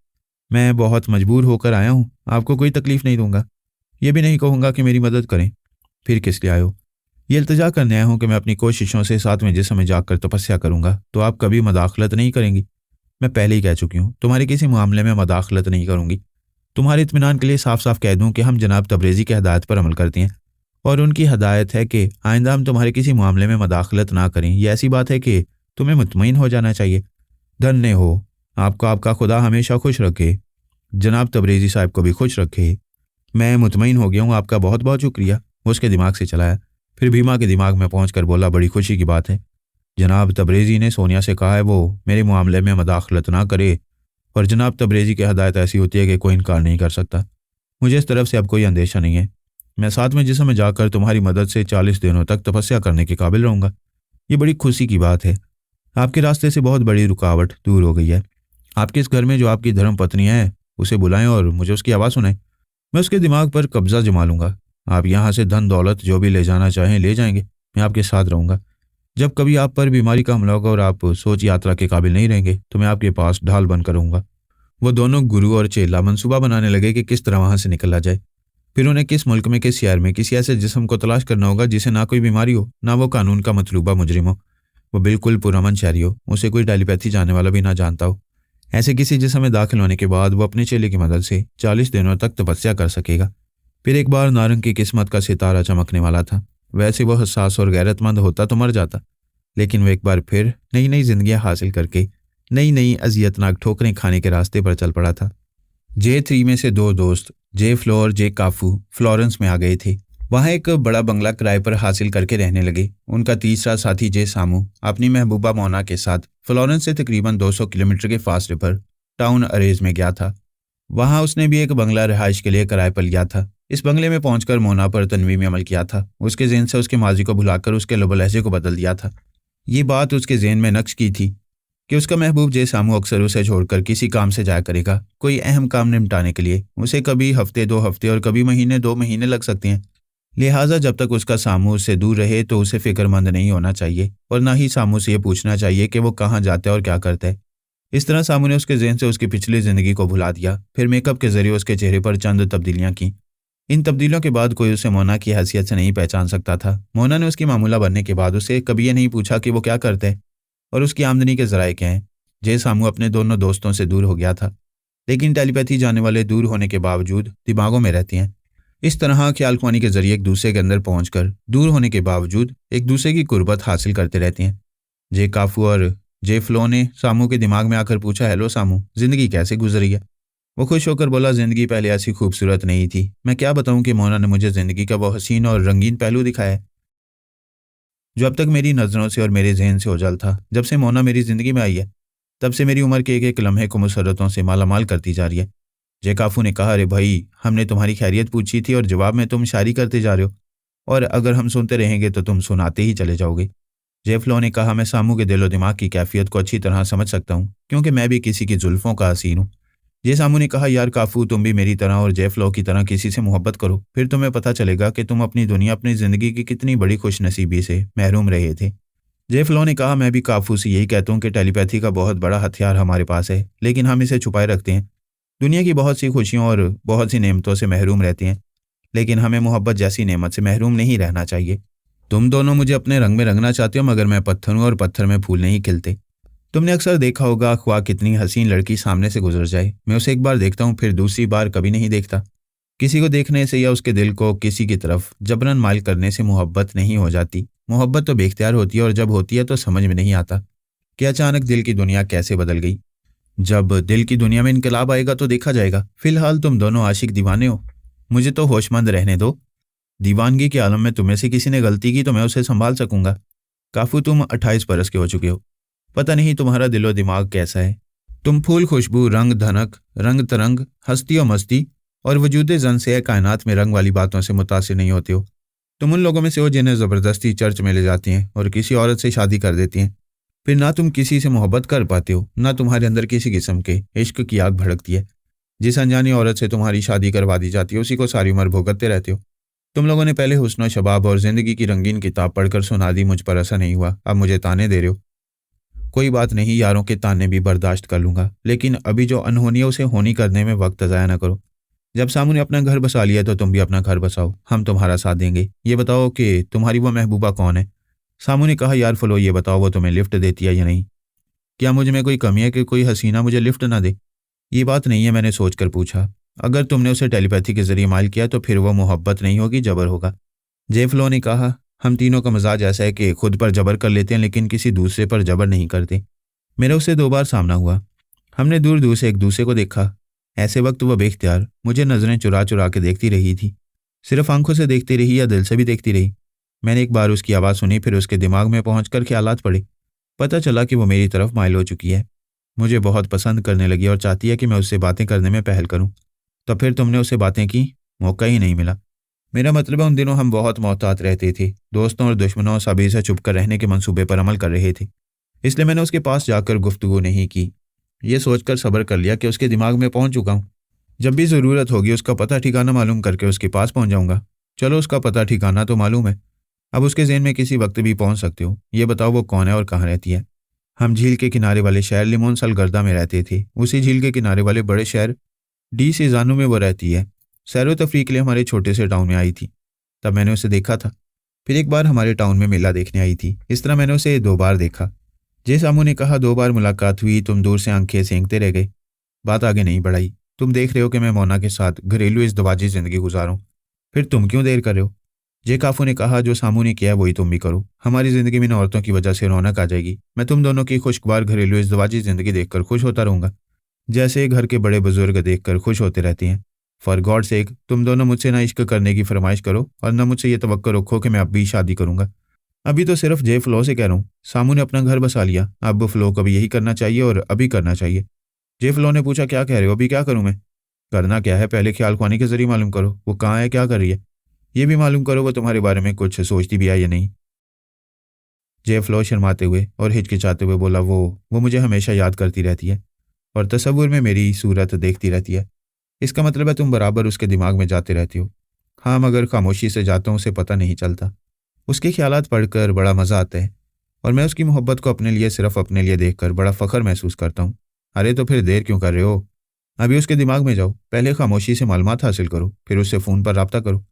मैं बहुत मजबूर होकर आया हूँ, आपको कोई तकलीफ नहीं दूंगा। ये भी नहीं कहूँगा कि मेरी मदद करें। फिर किस लिए आए हो? ये इल्तिजा करने आया हूँ कि मैं अपनी कोशिशों से साथ में जिस्म में जाकर तपस्या करूंगा तो आप कभी मदाखलत नहीं करेंगी। मैं पहले ही कह चुकी हूँ, तुम्हारे किसी मामले में मदाखलत नहीं करूंगी। तुम्हारे इत्मीनान के लिए साफ साफ कह दूं कि हम जनाब तबरेज़ी की हदायत पर अमल करते हैं और उनकी हदायत है कि आइंदा हम तुम्हारे किसी मामले में मदाखलत ना करें। ये ऐसी बात है कि तुम्हें मुतमईन हो जाना चाहिए। धन्य हो, आपको आपका खुदा हमेशा खुश रखे। जनाब तबरेज़ी साहब को भी खुश रखे। मैं मुतमईन हो गया हूँ, आपका बहुत बहुत शुक्रिया। वो उसके दिमाग से चलाया। फिर भीमा के दिमाग में पहुंचकर बोला, बड़ी खुशी की बात है। जनाब तबरेज़ी ने सोनिया से कहा है वो मेरे मामले में मदाखलत ना करे, और जनाब तबरेज़ी की हदायत ऐसी होती है कि कोई इनकार नहीं कर सकता। मुझे इस तरफ से अब कोई अंदेशा नहीं है। मैं साथ में जिस्म में जाकर तुम्हारी मदद से 40 दिनों तक तपस्या करने के काबिल रहूंगा। ये बड़ी खुशी की बात है। आपके रास्ते से बहुत बड़ी रुकावट दूर हो गई है। आपके इस घर में जो आपकी धर्म पत्नी है उसे बुलाएं और मुझे उसकी आवाज़ सुनाएं। मैं उसके दिमाग पर कब्जा जमा लूंगा। आप यहाँ से धन दौलत जो भी ले जाना चाहें ले जाएंगे। मैं आपके साथ रहूंगा। जब कभी आप पर बीमारी का हमला होगा और आप सोच यात्रा के काबिल नहीं रहेंगे तो मैं आपके पास ढाल बनकर रहूंगा। वो दोनों गुरु और चेला मंसूबा बनाने लगे कि किस तरह वहां से निकला जाए। फिर उन्हें किस मुल्क में, किस शहर में किसी ऐसे जिस्म को तलाश करना होगा जिसे ना कोई बीमारी हो, ना वो कानून का मतलूबा मुजरिम हो, वो बिल्कुल पुरअमन शहरी हो, उसे कोई टेलीपैथी जानने वाला भी ना जानता हो। ऐसे किसी जिस्म में दाखिल होने के बाद वो अपने चेले की मदद से 40 दिनों तक तपस्या कर सकेगा। फिर एक बार नारंग की किस्मत का सितारा चमकने वाला था। वैसे वो हसास और गैरतमंद होता तो मर जाता, लेकिन वो एक बार फिर नई नई जिंदगियां हासिल करके नई नई अजियतनाक ठोकरें खाने के रास्ते पर चल पड़ा था। J3 में से दो दोस्त जे फ्लो और जे काफू फ्लोरेंस में आ गए थे। वहां एक बड़ा बंगला किराए पर हासिल करके रहने लगे। उनका तीसरा साथी जे सामू अपनी महबूबा मोना के साथ फ्लोरेंस से तकरीबन 200 किलोमीटर के फासले पर टाउन अरेज में गया था। वहां उसने भी एक बंगला रिहाइश के लिए किराए पर लिया था। इस बंगले में पहुंचकर मोना पर तनवी में अमल किया था। उसके ज़हन से उसके माजी को भुलाकर उसके लबो लहजे को बदल दिया था। ये बात उसके ज़हन में नक्श की थी कि उसका महबूब जे सामू अक्सर उसे छोड़कर किसी काम से जाया करेगा, कोई अहम काम निपटाने के लिए। उसे कभी हफ्ते 2 हफ्ते और कभी महीने 2 महीने लग सकते हैं। लिहाजा जब तक उसका सामू उससे दूर रहे तो उसे फिक्रमंद नहीं होना चाहिए और ना ही सामू से ये पूछना चाहिए कि वो कहाँ जाता है और क्या करता है। इस तरह सामू ने उसके ज़हन से उसकी पिछली ज़िंदगी को भुला दिया। फिर मेकअप के जरिए उसके चेहरे पर चंद तब्दीलियां की। इन तब्दीलियों के बाद कोई उसे मोना की हैसियत से नहीं पहचान सकता था। मोना ने उसकी मामूला बनने के बाद उसे कभी ये नहीं पूछा कि वो क्या करता है और उसकी आमदनी के ज़राए क्या हैं। जे सामू अपने दोनों दोस्तों से दूर हो गया था, लेकिन टेलीपैथी जानने वाले दूर होने के बावजूद दिमागों में रहते हैं। इस तरह ख्याल ख्वानी के जरिए एक दूसरे के अंदर पहुंचकर दूर होने के बावजूद एक दूसरे की कुर्बत हासिल करते रहते हैं। जे काफू और जे फ्लो ने सामू के दिमाग में आकर पूछा, हेलो सामू, जिंदगी कैसे गुजरी है? वो खुश होकर बोला, जिंदगी पहले ऐसी खूबसूरत नहीं थी। मैं क्या बताऊं कि मोना ने मुझे जिंदगी का वो हसीन और रंगीन पहलू दिखाया है जो अब तक मेरी नज़रों से और मेरे जहन से ओझल था। जब से मोना मेरी ज़िंदगी में आई है, तब से मेरी उम्र के एक एक लम्हे को मुसर्रतों से मालामाल करती जा रही है। जयकाफू ने कहा, अरे भाई, हमने तुम्हारी खैरियत पूछी थी और जवाब में तुम शायरी करते जा रहे हो, और अगर हम सुनते रहेंगे तो तुम सुनाते ही चले जाओगे। जेफ्लो ने कहा, मैं सामू के दिलो दिमाग की कैफियत को अच्छी तरह समझ सकता हूँ, क्योंकि मैं भी किसी की जुल्फ़ों का हसीन हूँ। जे सामू ने कहा, यार काफू, तुम भी मेरी तरह और जेफ्लो की तरह किसी से मोहब्बत करो, फिर तुम्हें पता चलेगा कि तुम अपनी दुनिया, अपनी ज़िंदगी की कितनी बड़ी खुशनसीबी से महरूम रहे थे। जे फ्लो ने कहा, मैं भी काफू से यही कहता हूँ कि टेलीपैथी का बहुत बड़ा हथियार हमारे पास है, लेकिन हम इसे छुपाए रखते हैं। दुनिया की बहुत सी खुशियों और बहुत सी नेमतों से महरूम रहते हैं, लेकिन हमें मोहब्बत जैसी नेमत से महरूम नहीं रहना चाहिए। तुम दोनों मुझे अपने रंग में रंगना चाहते हो, मगर मैं पत्थर हूँ और पत्थर में फूल नहीं खिलते। तुमने अक्सर देखा होगा, ख्वाह कितनी हसीन लड़की सामने से गुजर जाए, मैं उसे एक बार देखता हूँ, फिर दूसरी बार कभी नहीं देखता। किसी को देखने से या उसके दिल को किसी की तरफ जबरन माइल करने से मोहब्बत नहीं हो जाती। मोहब्बत तो बेख्तियार होती है, और जब होती है तो समझ में नहीं आता कि अचानक दिल की दुनिया कैसे बदल गई। जब दिल की दुनिया में इनकलाब आएगा तो देखा जाएगा। फिलहाल तुम दोनों आशिक दीवाने हो, मुझे तो होशमंद रहने दो। दीवानगी के आलम में तुम्हें से किसी ने गलती की तो मैं उसे संभाल सकूंगा। काफू, तुम 28 बरस के हो चुके हो, पता नहीं तुम्हारा दिलो दिमाग कैसा है। तुम फूल, खुशबू, रंग, धनक, रंग तरंग, हस्ती और मस्ती और वजूद जन से कायनात में रंग वाली बातों से मुतासिर नहीं होते हो। तुम उन लोगों में से हो जिन्हें ज़बरदस्ती चर्च में ले जाती हैं और किसी औरत से शादी कर देती हैं। फिर ना तुम किसी से मोहब्बत कर पाते हो, ना तुम्हारे अंदर किसी किस्म के इश्क की आग भड़कती है। जिस अनजानी औरत से तुम्हारी शादी करवा दी जाती है, उसी को सारी उम्र भुगतते रहते हो। तुम लोगों ने पहले हुस्न और शबाब और ज़िंदगी की रंगीन किताब पढ़कर सुना दी, मुझ पर असर नहीं हुआ, अब मुझे ताने दे रहे हो। कोई बात नहीं, यारों के ताने भी बर्दाश्त कर लूंगा, लेकिन अभी जो अनहोनी है उसे होनी करने में वक्त ज़ाया ना करो। जब सामू ने अपना घर बसा लिया तो तुम भी अपना घर बसाओ, हम तुम्हारा साथ देंगे। ये बताओ कि तुम्हारी वो महबूबा कौन है? सामू ने कहा, यार फलो, ये बताओ वो तुम्हें लिफ्ट देती है या नहीं? क्या मुझ में कोई कमी है कि कोई हसीना मुझे लिफ्ट ना दे? ये बात नहीं है, मैंने सोच कर पूछा। अगर तुमने उसे टेलीपैथी के जरिए माइल किया तो फिर वो मोहब्बत नहीं होगी, जबर होगा। जेफलो ने कहा, हम तीनों का मिजाज ऐसा है कि खुद पर जबर कर लेते हैं, लेकिन किसी दूसरे पर जबर नहीं करते। मेरा उससे 2 बार सामना हुआ, हमने दूर दूर से एक दूसरे को देखा। ऐसे वक्त वह बेख्तियार मुझे नजरें चुरा चुरा के देखती रही थी। सिर्फ आंखों से देखती रही या दिल से भी देखती रही? मैंने एक बार उसकी आवाज़ सुनी, फिर उसके दिमाग में पहुंचकर ख्यालात पड़े। पता चला कि वो मेरी तरफ माइल हो चुकी है, मुझे बहुत पसंद करने लगी और चाहती है कि मैं उससे बातें करने में पहल करूं। तो फिर तुमने उससे बातें की? मौका ही नहीं मिला। मेरा मतलब है, उन दिनों हम बहुत मोहतात रहते थे, दोस्तों और दुश्मनों सभी से छुप कर रहने के मंसूबे पर अमल कर रहे थे। इसलिए मैंने उसके पास जाकर गुफ्तगू नहीं की। ये सोचकर सब्र कर लिया कि उसके दिमाग में पहुंच चुका हूँ। जब भी ज़रूरत होगी उसका पता ठिकाना मालूम करके उसके पास पहुंच जाऊंगा। चलो, उसका पता ठिकाना तो मालूम है, अब उसके ज़हन में किसी वक्त भी पहुंच सकते हो। ये बताओ वो कौन है और कहाँ रहती है? हम झील के किनारे वाले शहर लिमोन सलगर्दा में रहते थे। उसी झील के किनारे वाले बड़े शहर डी सीजानू में वो रहती है। सैर व तफरीह के लिए हमारे छोटे से टाउन में आई थी, तब मैंने उसे देखा था। फिर एक बार हमारे टाउन में मेला देखने आई थी। इस तरह मैंने उसे 2 बार देखा। जे सामू ने कहा, 2 बार मुलाकात हुई, तुम दूर से आंखें सेंकते रह गए, बात आगे नहीं बढ़ाई। तुम देख रहे हो कि मैं मोना के साथ घरेलू इज़्दवाजी ज़िंदगी गुजारूं, फिर तुम क्यों देर कर रहे हो? जे काफू ने कहा, जो सामू ने किया वही तुम भी करो। हमारी ज़िंदगी में इन औरतों की वजह से रौनक आ जाएगी। मैं तुम दोनों की खुशगवार घरेलू इज़्दवाजी ज़िंदगी देखकर खुश होता रहूंगा, जैसे घर के बड़े बुजुर्ग देखकर खुश होते रहते हैं। फॉर गॉड सेक, तुम दोनों मुझसे ना इश्क करने की फरमाइश करो और न मुझसे ये तवक्को रखो कि मैं अब भी शादी करूंगा। अभी तो सिर्फ जे फ्लो से कह रहा हूँ। सामू ने अपना घर बसा लिया, अब फ्लो को भी यही करना चाहिए और अभी करना चाहिए। जे फ्लो ने पूछा, क्या कह रहे हो? अभी क्या करूं मैं? करना क्या है, पहले ख्याल ख्वानी के जरिए मालूम करो वो कहाँ है, क्या कर रही है। ये भी मालूम करो वो तुम्हारे बारे में कुछ सोचती भी है या नहीं। जे फ्लो शर्माते हुए और हिचकिचाते हुए बोला, वो मुझे हमेशा याद करती रहती है और तसव्वुर में मेरी सूरत देखती रहती है। इसका मतलब है तुम बराबर उसके दिमाग में जाते रहते हो। हाँ, मगर खामोशी से जाता हूँ, उसे पता नहीं चलता। उसके ख्यालात पढ़कर बड़ा मज़ा आता है और मैं उसकी मोहब्बत को अपने लिए, सिर्फ अपने लिए देखकर बड़ा फ़ख्र महसूस करता हूँ। अरे तो फिर देर क्यों कर रहे हो? अभी उसके दिमाग में जाओ, पहले खामोशी से मालूमात हासिल करो, फिर उससे फ़ोन पर रब्ता करो।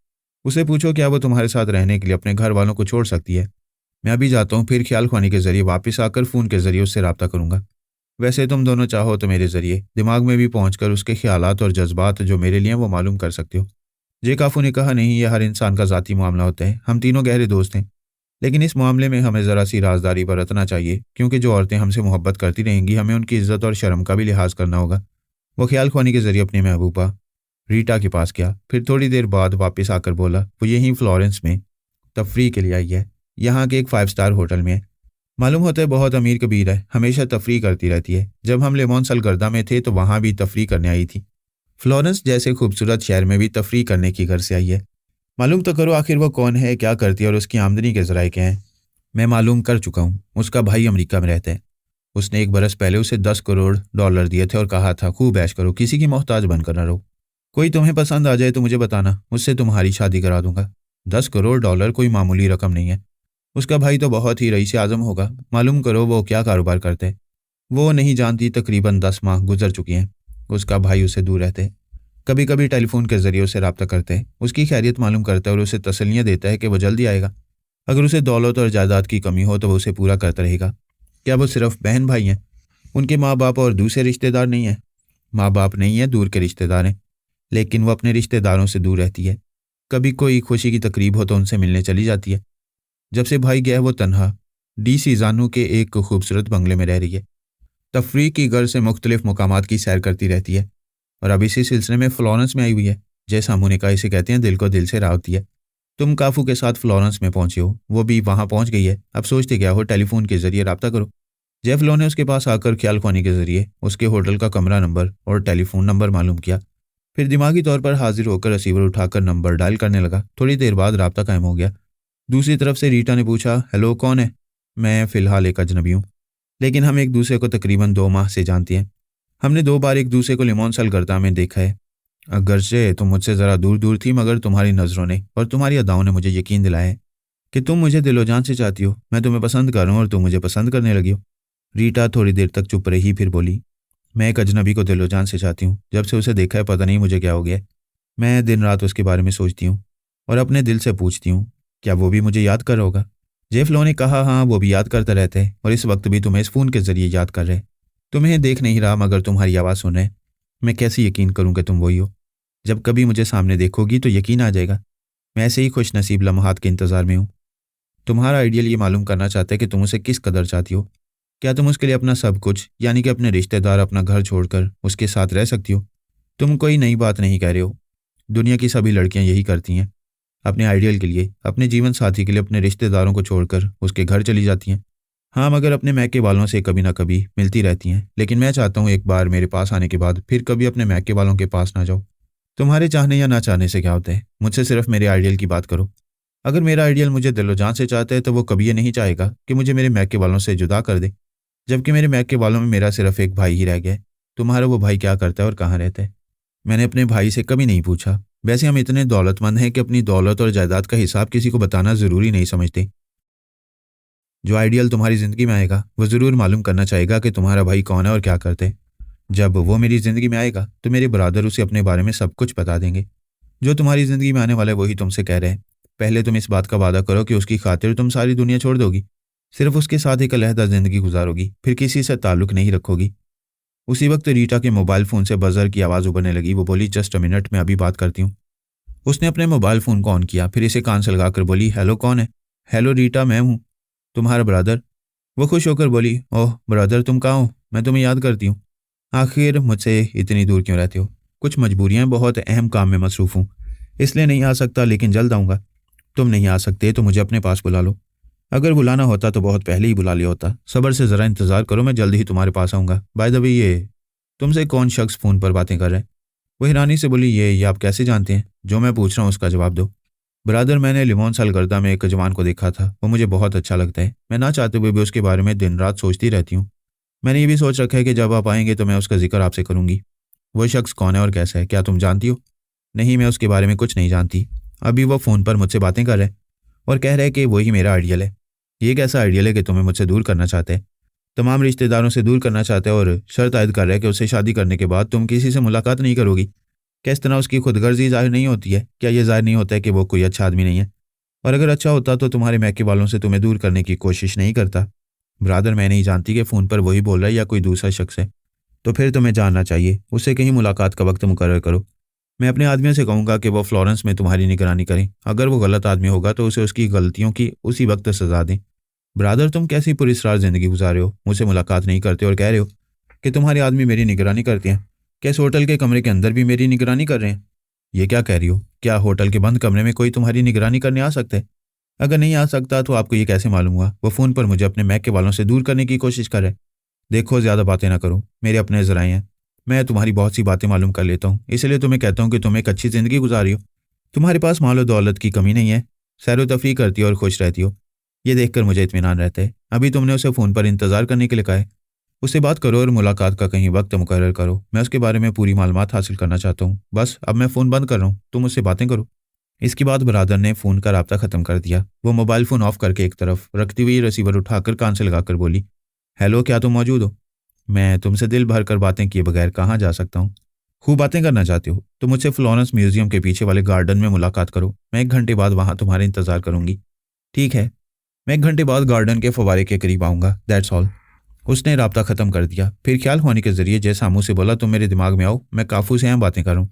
उसे पूछो क्या वो तुम्हारे साथ रहने के लिए अपने घर वालों को छोड़ सकती है। मैं अभी जाता हूँ, फिर ख्याल ख्वानी के जरिए वापस आकर फ़ोन के जरिए उससे रब्ता करूँगा। वैसे तुम दोनों चाहो तो मेरे जरिए दिमाग में भी पहुंचकर उसके ख्यालात और जज्बात जो मेरे लिए हैं वो मालूम कर सकते हो। जे काफू ने कहा, नहीं, यह हर इंसान का ज़ाती मामला होता है। हम तीनों गहरे दोस्त हैं, लेकिन इस मामले में हमें ज़रा सी राजदारी बरतना चाहिए, क्योंकि जो औरतें हमसे मोहब्बत करती रहेंगी, हमें उनकी इज्जत और शर्म का भी लिहाज करना होगा। वो ख्याल ख्वानी के जरिए अपनी महबूबा रीटा के पास गया, फिर थोड़ी देर बाद वापस आकर बोला, वो यहीं फ्लोरेंस में तफरीह के लिए आई है, यहाँ के एक 5 स्टार होटल में है। मालूम होता है बहुत अमीर कबीर है, हमेशा तफरीह करती रहती है। जब हम लेमोन सलगर्दा में थे तो वहाँ भी तफरीह करने आई थी। फ्लोरेंस जैसे खूबसूरत शहर में भी तफरीह करने की घर से आई है। मालूम तो करो आखिर वो कौन है, क्या करती है और उसकी आमदनी के ज़राए क्या हैं। मैं मालूम कर चुका हूँ, उसका भाई अमेरिका में रहता है। उसने 1 बरस पहले उसे $10 करोड़ दिए थे और कहा था, खूब ऐश करो, किसी की मोहताज बनकर न रहो। कोई तुम्हें पसंद आ जाए तो मुझे बताना, मुझसे तुम्हारी शादी करा दूंगा। $10 करोड़ कोई मामूली रकम नहीं है। उसका भाई तो बहुत ही रईस आजम होगा। मालूम करो वो क्या कारोबार करते हैं। वो नहीं जानती, तकरीबन 10 माह गुजर चुके हैं। उसका भाई उसे दूर रहते हैं, कभी कभी टेलीफोन के जरिए उसे रब्ता करते हैं, उसकी खैरियत मालूम करता है और उसे तसल्लियाँ देता है कि वो जल्दी आएगा। अगर उसे दौलत और जायदाद की कमी हो तो वो उसे पूरा करता रहेगा। क्या वो सिर्फ बहन भाई हैं? उनके माँ बाप और दूसरे रिश्तेदार नहीं हैं? माँ बाप नहीं है, दूर के रिश्तेदार हैं, लेकिन वो अपने रिश्तेदारों से दूर रहती है। कभी कोई खुशी की तकरीब हो तो उनसे मिलने चली जाती है। जब से भाई गया है वो तनहा डीसी जानू के एक खूबसूरत बंगले में रह रही है। तफरीह की गर्ज से मुख्तलिफ मुकामात की सैर करती रहती है और अब इसी सिलसिले में फ्लोरेंस में आई हुई है। जैसा मोनिका इसे कहते हैं, दिल को दिल से राह होती है। तुम काफू के साथ फ्लोरेंस में पहुंचे हो, वो भी वहां पहुंच गई है। अब सोचते क्या हो, टेलीफोन के जरिए रब्ता करो। जेफ लो ने उसके पास आकर ख्याल ख्वानी के जरिए उसके होटल का कमरा नंबर और टेलीफोन नंबर मालूम किया। फिर दिमागी तौर पर हाजिर होकर रिसीवर उठाकर नंबर डायल करने लगा। थोड़ी देर बाद रब्ता कायम हो गया। दूसरी तरफ से रीटा ने पूछा, हेलो, कौन है? मैं फ़िलहाल एक अजनबी हूँ, लेकिन हम एक दूसरे को तकरीबन 2 माह से जानते हैं। हमने 2 बार एक दूसरे को लिमोन सलगर्दा में देखा है। अगरचे तुम मुझसे ज़रा दूर दूर थी, मगर तुम्हारी नज़रों ने और तुम्हारी अदाओं ने मुझे यकीन दिलाया है कि तुम मुझे दिलो जान से चाहती हो। मैं तुम्हें पसंद कर रहा हूँ और तुम मुझे पसंद करने लगी हो। रीटा थोड़ी देर तक चुप रही, फिर बोली, मैं एक अजनबी को दिलो जान से चाहती हूँ। जब से उसे देखा है पता नहीं मुझे क्या हो गया है। मैं दिन रात उसके बारे में सोचती हूँ और अपने दिल से पूछती हूँ, क्या वो भी मुझे याद कर रहा होगा? जेफ लो ने कहा, हाँ, वो भी याद करता रहता है और इस वक्त भी तुम्हें इस फ़ोन के जरिए याद कर रहे हैं। तुम्हें देख नहीं रहा, मगर तुम्हारी आवाज़ सुन रहे हैं। मैं कैसे यकीन करूँ कि तुम वही हो? जब कभी मुझे सामने देखोगी तो यकीन आ जाएगा। मैं ऐसे ही खुश नसीब लम्हात के इंतज़ार में हूँ। तुम्हारा आइडियल ये मालूम करना चाहता है कि तुम उसे किस कदर चाहती हो। क्या तुम उसके लिए अपना सब कुछ, यानी कि अपने रिश्तेदार, अपना घर छोड़कर उसके साथ रह सकती हो? तुम कोई नई बात नहीं कह रहे हो। दुनिया की सभी लड़कियां यही करती हैं। अपने आइडियल के लिए, अपने जीवन साथी के लिए अपने रिश्तेदारों को छोड़कर उसके घर चली जाती हैं। हाँ, मगर अपने मैके वालों से कभी ना कभी मिलती रहती हैं। लेकिन मैं चाहता हूँ एक बार मेरे पास आने के बाद फिर कभी अपने मैके वालों के पास ना जाओ। तुम्हारे चाहने या ना चाहने से क्या होता है? मुझसे सिर्फ मेरे आइडियल की बात करो। अगर मेरा आइडियल मुझे दिलो जान से चाहता है तो वो कभी ये नहीं चाहेगा कि मुझे मेरे मैके वालों से जुदा कर दे, जबकि मेरे मैके वालों में मेरा सिर्फ एक भाई ही रह गया है। तुम्हारा वो भाई क्या करता है और कहाँ रहता है? मैंने अपने भाई से कभी नहीं पूछा। वैसे हम इतने दौलतमंद हैं कि अपनी दौलत और जायदाद का हिसाब किसी को बताना ज़रूरी नहीं समझते। जो आइडियल तुम्हारी ज़िंदगी में आएगा वो ज़रूर मालूम करना चाहेगा कि तुम्हारा भाई कौन है और क्या करते हैं। जब वो मेरी ज़िंदगी में आएगा तो मेरे ब्रादर उसे अपने बारे में सब कुछ बता देंगे। जो तुम्हारी ज़िंदगी में आने वाला है वही तुमसे कह रहे हैं। पहले तुम इस बात का वादा करो कि उसकी खातिर तुम सारी दुनिया छोड़ दोगी, सिर्फ उसके साथ एक अलहदा ज़िंदगी गुजारोगी, फिर किसी से ताल्लुक़ नहीं रखोगी। उसी वक्त रीटा के मोबाइल फ़ोन से बजर की आवाज़ उभरने लगी। वो बोली, जस्ट अ मिनट, मैं अभी बात करती हूँ। उसने अपने मोबाइल फ़ोन को ऑन किया, फिर इसे कान से लगाकर बोली, हेलो, कौन है? हेलो रीटा, मैं हूँ, तुम्हारा ब्रदर। वो खुश होकर बोली, ओह ब्रदर, तुम कहाँ हो? मैं तुम्हें याद करती हूँ। आखिर मुझसे इतनी दूर क्यों रहते हो? कुछ मजबूरियाँ, बहुत अहम काम में मसरूफ़ हूँ, इसलिए नहीं आ सकता, लेकिन जल्द आऊँगा। तुम नहीं आ सकते तो मुझे अपने पास बुला लो। अगर बुलाना होता तो बहुत पहले ही बुला लिया होता। सब्र से ज़रा इंतज़ार करो, मैं जल्द ही तुम्हारे पास आऊँगा। बाय द वे, ये तुमसे कौन शख्स फ़ोन पर बातें कर रहा है? वो हैरानी से बोली, ये आप कैसे जानते हैं? जो मैं पूछ रहा हूँ उसका जवाब दो। ब्रदर, मैंने लिमोन सलगर्दा में एक जवान को देखा था, वो मुझे बहुत अच्छा लगता है। मैं ना चाहते हुए भी उसके बारे में दिन रात सोचती रहती हूँ। मैंने ये भी सोच रखा है कि जब आप आएंगे तो मैं उसका जिक्र आपसे करूंगी। वो शख्स कौन है और कैसा है, क्या तुम जानती हो? नहीं, मैं उसके बारे में कुछ नहीं जानती। अभी वो फ़ोन पर मुझसे बातें कर रहे हैं और कह रहे हैं कि वही मेरा आइडियल है। ये कैसा आइडियल है कि तुम्हें मुझसे दूर करना चाहते हैं, तमाम रिश्तेदारों से दूर करना चाहते हैं और शर्त आयद कर रहे हैं कि उससे शादी करने के बाद तुम किसी से मुलाकात नहीं करोगी? क्या इस तरह उसकी खुदगर्जी ज़ाहिर नहीं होती है? क्या ये ज़ाहिर नहीं होता है कि वो कोई अच्छा आदमी नहीं है? और अगर अच्छा होता तो तुम्हारे मैके वालों से तुम्हें दूर करने की कोशिश नहीं करता। ब्रादर, मैं नहीं जानती कि फ़ोन पर वही बोल रहा है या कोई दूसरा शख्स है। तो फिर तुम्हें जानना चाहिए, उससे कहीं मुलाकात का वक्त मुकर्रर करो। मैं अपने आदमियों से कहूँगा कि वो फ्लोरेंस में तुम्हारी निगरानी करें। अगर वो गलत आदमी होगा तो उसे उसकी गलतियों की उसी वक्त सजा दें। ब्रादर, तुम कैसी पुरस्कार ज़िंदगी गुजार रहे हो? मुझसे मुलाकात नहीं करते और कह रहे हो कि तुम्हारे आदमी मेरी निगरानी करते हैं। क्या इस होटल के कमरे के अंदर भी मेरी निगरानी कर रहे हैं? ये क्या कह रही हो? क्या होटल के बंद कमरे में कोई तुम्हारी निगरानी करने आ सकता है? अगर नहीं आ सकता तो आपको ये कैसे मालूम हुआ? वो फ़ोन पर मुझे अपने मैक के बालों से दूर करने की कोशिश कर रहा है। देखो, ज़्यादा बातें ना करो, मेरे अपने ज़राए हैं। मैं तुम्हारी बहुत सी बातें मालूम कर लेता हूँ, इसलिए तुम्हें कहता हूँ कि तुम एक अच्छी ज़िंदगी गुजारी हो। तुम्हारे पास मालो दौलत की कमी नहीं है, सैर व तफरीह करती हो और खुश रहती हो। ये देखकर मुझे इत्मीनान रहता है। अभी तुमने उसे फ़ोन पर इंतज़ार करने के लिए कहा है। उससे बात करो और मुलाकात का कहीं वक्त मुकर्रर करो। मैं उसके बारे में पूरी मालूमात हासिल करना चाहता हूँ। बस अब मैं फ़ोन बंद कर रहा हूँ, तुम उससे बातें करो। इसके बाद ब्रादर ने फ़ोन का राब्ता ख़त्म कर दिया। वो मोबाइल फ़ोन ऑफ करके एक तरफ रखती हुई रिसीवर उठाकर कान से लगाकर बोली, हेलो, क्या तुम मौजूद हो? मैं तुमसे दिल भर कर बातें किए बगैर कहाँ जा सकता हूँ? खूब बातें करना चाहते हो तो मुझसे फ्लोरेंस म्यूजियम के पीछे वाले गार्डन में मुलाकात करो। मैं 1 घंटे बाद वहाँ तुम्हारा इंतज़ार करूंगी। ठीक है, मैं 1 घंटे बाद गार्डन के फवारे के करीब आऊँगा। That's all. उसने राब्ता ख़त्म कर दिया। फिर ख्याल होने के जरिए जय सामू से बोला, तुम मेरे दिमाग में आओ, मैं काफू से यहाँ बातें करूँ।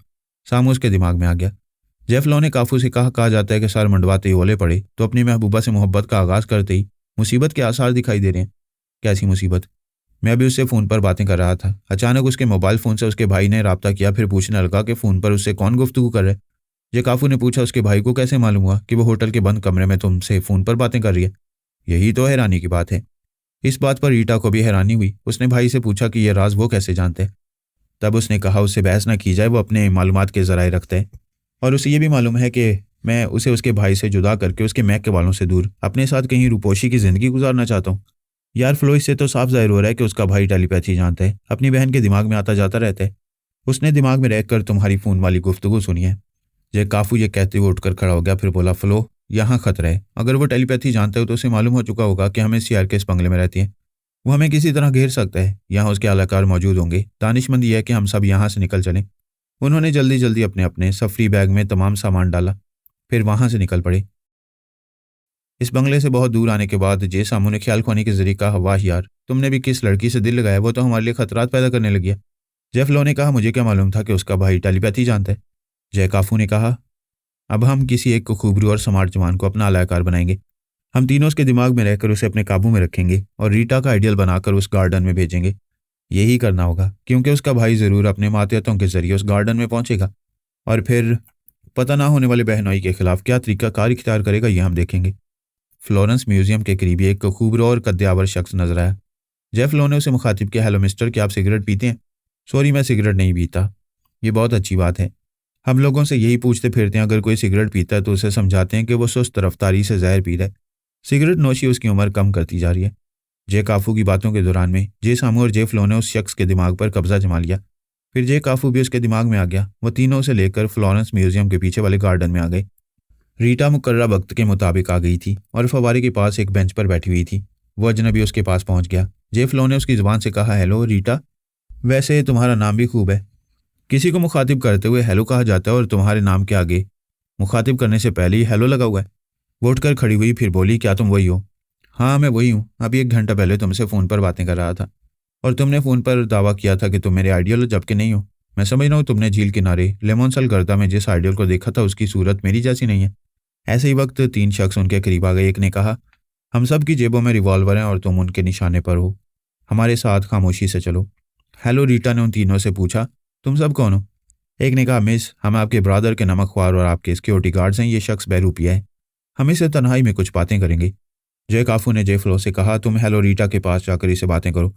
सामू उसके दिमाग में आ गया। जेफ लो ने काफू से कहा जाता है कि सर मंडवाते ही ओले पड़े तो अपनी महबूबा से मोहब्बत का आगाज़ करते ही मुसीबत के आसार दिखाई दे रहे हैं। कैसी मुसीबत? मैं अभी उससे फ़ोन पर बातें कर रहा था। अचानक उसके मोबाइल फ़ोन से उसके भाई ने राब्ता किया। फिर पूछने लगा कि फ़ोन पर उससे कौन गुफ्तगू कर रहा है। काफू ने पूछा, उसके भाई को कैसे मालूम हुआ कि वो होटल के बंद कमरे में तुमसे फ़ोन पर बातें कर रही है? यही तो हैरानी की बात है। इस बात पर रीटा को भी हैरानी हुई। उसने भाई से पूछा कि यह राज वो कैसे जानते हैं। तब उसने कहा, उससे बहस न की जाए, वो अपने मालूमात के ज़राए रखता है और उसे ये भी मालूम है कि मैं उसे उसके भाई से जुदा करके उसके मैक के बालों से दूर अपने साथ कहीं रूपोशी की ज़िंदगी गुजारना चाहता हूँ। यार फ्लो, इससे तो साफ जाहिर हो रहा है कि उसका भाई टेलीपैथी जानता है, अपनी बहन के दिमाग में आता जाता रहता है। उसने दिमाग में रहकर तुम्हारी फ़ोन वाली गुफ्तगू सुनी है। जय काफू ये कहते हुए उठकर खड़ा हो गया। फिर बोला, फ्लो, यहाँ खतरा है। अगर वो टेलीपैथी जानता है तो उसे मालूम हो चुका होगा कि हमें सीआर के इस बंगले में रहती है। वो हमें किसी तरह घेर सकता है। यहाँ उसके आलाकार मौजूद होंगे। दानिशमंद यह है कि हम सब यहाँ से निकल चलें। उन्होंने जल्दी जल्दी अपने अपने सफरी बैग में तमाम सामान डाला, फिर वहां से निकल पड़े। इस बंगले से बहुत दूर आने के बाद जे सामू ने ख्याल खोने के जरिए कहा, वाह यार, तुमने भी किस लड़की से दिल लगाया, वो तो हमारे लिए खतरात पैदा करने लगी है। जेफ लो ने कहा, मुझे क्या मालूम था कि उसका भाई टेलीपैथी जानता है। जय काफू ने कहा, अब हम किसी एक को खूबरू और स्मार्ट जवान को अपना अलाकार बनाएंगे। हम तीनों उसके दिमाग में रहकर उसे अपने काबू में रखेंगे और रीटा का आइडियल बनाकर उस गार्डन में भेजेंगे। यही करना होगा क्योंकि उसका भाई ज़रूर अपने मातहतों के जरिए उस गार्डन में पहुंचेगा और फिर पता ना होने वाले बहनोई के खिलाफ क्या तरीका कार इख्तियार करेगा, ये हम देखेंगे। फ्लोरेंस म्यूजियम के करीब एक खूबरो और कद्यावर शख्स नजर आया। जेफ लो ने उसे मुखातिब किया, हेलो मिस्टर, क्या आप सिगरेट पीते हैं? सॉरी, मैं सिगरेट नहीं पीता। ये बहुत अच्छी बात है। हम लोगों से यही पूछते फिरते हैं, अगर कोई सिगरेट पीता है तो उसे समझाते हैं कि वो सुस्त रफ्तारी से जहर पी रहा है। सिगरेट नोशी उसकी उम्र कम करती जा रही है। जे काफू की बातों के दौरान में जे सामू और जे फ्लो ने उस शख्स के दिमाग पर कब्जा जमा लिया। फिर जे काफू भी उसके दिमाग में आ गया। वो तीनों उसे लेकर फ्लोरेंस म्यूजियम के पीछे वाले गार्डन में आ गए। रीटा मुकर्रा वक्त के मुताबिक आ गई थी और फवारे के पास एक बेंच पर बैठी हुई थी। वो अजनबी उसके पास पहुंच गया। जे फ्लो ने उसकी जुबान से कहा, हेलो रीटा, वैसे तुम्हारा नाम भी खूब है। किसी को मुखातिब करते हुए हेलो कहा जाता है और तुम्हारे नाम के आगे मुखातिब करने से पहले ही हेलो लगा हुआ है। वो उठकर खड़ी हुई, फिर बोली, क्या तुम वही हो? हाँ, मैं वही हूँ। अभी 1 घंटा पहले तुमसे फ़ोन पर बातें कर रहा था और तुमने फ़ोन पर दावा किया था कि तुम मेरे आइडियल हो, जबकि नहीं हो। मैं समझ रहा हूँ तुमने झील किनारे लेमन सल गर्दा में जिस आइडियल को देखा था उसकी सूरत मेरी जैसी नहीं है। ऐसे ही वक्त 3 शख्स उनके करीब आ गए। एक ने कहा, हम सब की जेबों में रिवॉल्वर हैं और तुम उनके निशाने पर हो। हमारे साथ खामोशी से चलो। हेलो, रीटा ने उन तीनों से पूछा, तुम सब कौन हो? एक ने कहा, मिस, हम आपके ब्रदर के नमकख्वार और आपके सिक्योरिटी गार्ड्स हैं। ये शख्स बहरूपिया है। हम इससे तन्हाई में कुछ बातें करेंगे। जय काफू ने जे फ्लो से कहा, तुम हेलो रीटा के पास जाकर इसे बातें करो।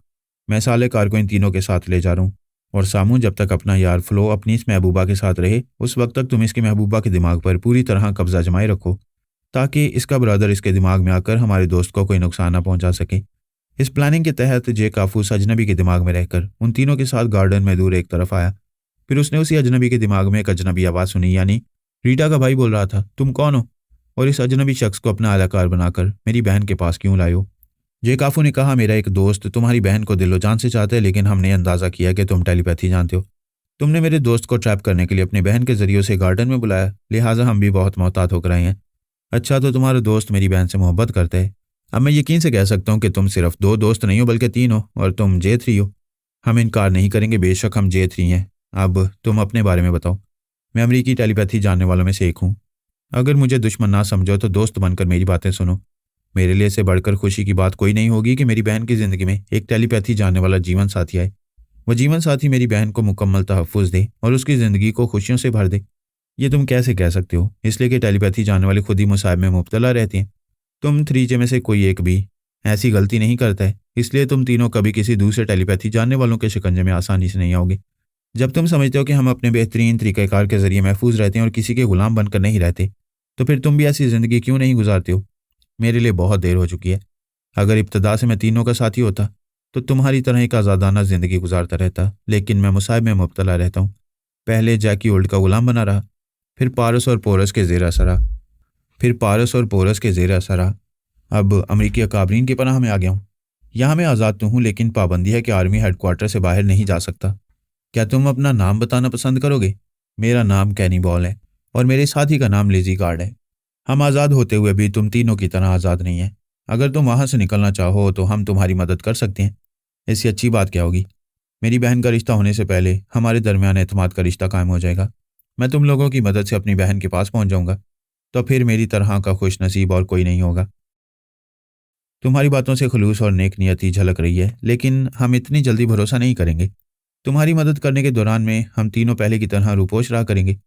मैं साले कार को इन तीनों के साथ ले जा रहा हूँ और सामू, जब तक अपना यार फ्लो अपनी इस महबूबा के साथ रहे उस वक्त तक तुम इसकी महबूबा के दिमाग पर पूरी तरह कब्जा जमाए रखो ताकि इसका ब्रदर इसके दिमाग में आकर हमारे दोस्त को कोई नुकसान ना पहुंचा सके। इस प्लानिंग के तहत जे काफू अजनबी के दिमाग में रहकर उन तीनों के साथ गार्डन में दूर एक तरफ आया। फिर उसने उसी अजनबी के दिमाग में एक अजनबी आवाज़ सुनी, यानी रीटा का भाई बोल रहा था, तुम कौन हो और इस अजनबी शख्स को अपना अलाकार बनाकर मेरी बहन के पास क्यों लाए हो? जे काफू ने कहा, मेरा एक दोस्त तुम्हारी बहन को दिलो जान से चाहता है, लेकिन हमने अंदाज़ा किया कि तुम टेलीपैथी जानते हो। तुमने मेरे दोस्त को ट्रैप करने के लिए अपनी बहन के जरिए उसे गार्डन में बुलाया, लिहाजा हम भी बहुत मोहतात होकर आए हैं। अच्छा, तो तुम्हारा दोस्त मेरी बहन से मोहब्बत करता है। अब मैं यकीन से कह सकता हूँ कि तुम सिर्फ 2 दोस्त नहीं हो बल्कि 3 हो और तुम J3 हो। हम इनकार नहीं करेंगे, बेशक हम J3 हैं। अब तुम अपने बारे में बताओ। मैं अमरीकी टेलीपैथी जानने वालों में से एक हूँ। अगर मुझे दुश्मन ना समझो तो दोस्त बनकर मेरी बातें सुनो। मेरे लिए इससे बढ़कर खुशी की बात कोई नहीं होगी कि मेरी बहन की ज़िंदगी में एक टेलीपैथी जानने वाला जीवन साथी आए। वो जीवन साथी मेरी बहन को मुकम्मल तहफ़्फ़ुज़ दे और उसकी ज़िंदगी को खुशियों से भर दे। ये तुम कैसे कह सकते हो? इसलिए कि टेलीपैथी जानने वाले खुद ही मुसाइब में मुब्तला रहती हैं। तुम 3J में से कोई एक भी ऐसी गलती नहीं करता है, इसलिए तुम तीनों कभी किसी दूसरे टेलीपैथी जानने वालों के शिकंजे में आसानी से नहीं आओगे। जब तुम समझते हो कि हम अपने बेहतरीन तरीक़ेकार के ज़रिए महफूज रहते हैं और किसी के गुलाम बनकर नहीं रहते, तो फिर तुम भी ऐसी ज़िंदगी क्यों नहीं गुजारते हो? मेरे लिए बहुत देर हो चुकी है। अगर इब्तदा से मैं तीनों का साथी होता, तो तुम्हारी तरह एक आज़ादाना ज़िंदगी गुजारता रहता, लेकिन मैं मुसाइब में मुब्तला रहता हूँ। पहले जैकी ओल्ड का गुलाम बना रहा, फिर पारस और पोरस के ज़ेर असर रहा, अब अमरीकी अकाबरीन की पनाह में आ गया हूँ। यहाँ मैं आज़ाद तो हूँ, लेकिन पाबंदी है कि आर्मी हेडक्वार्टर से बाहर नहीं जा सकता। क्या तुम अपना नाम बताना पसंद करोगे? मेरा नाम कैनी बॉल है और मेरे साथी का नाम लेजी गार्ड है। हम आज़ाद होते हुए भी तुम तीनों की तरह आज़ाद नहीं है। अगर तुम वहाँ से निकलना चाहो तो हम तुम्हारी मदद कर सकते हैं। इससे अच्छी बात क्या होगी? मेरी बहन का रिश्ता होने से पहले हमारे दरमियान एतमाद का रिश्ता कायम हो जाएगा। मैं तुम लोगों की मदद से अपनी बहन के पास पहुँच जाऊँगा, तो फिर मेरी तरह का खुश नसीब और कोई नहीं होगा। तुम्हारी बातों से खुलूस और नेक नियति झलक रही है, लेकिन हम इतनी जल्दी भरोसा नहीं करेंगे। तुम्हारी मदद करने के दौरान में हम तीनों पहले की तरह रूपोश रहा करेंगे।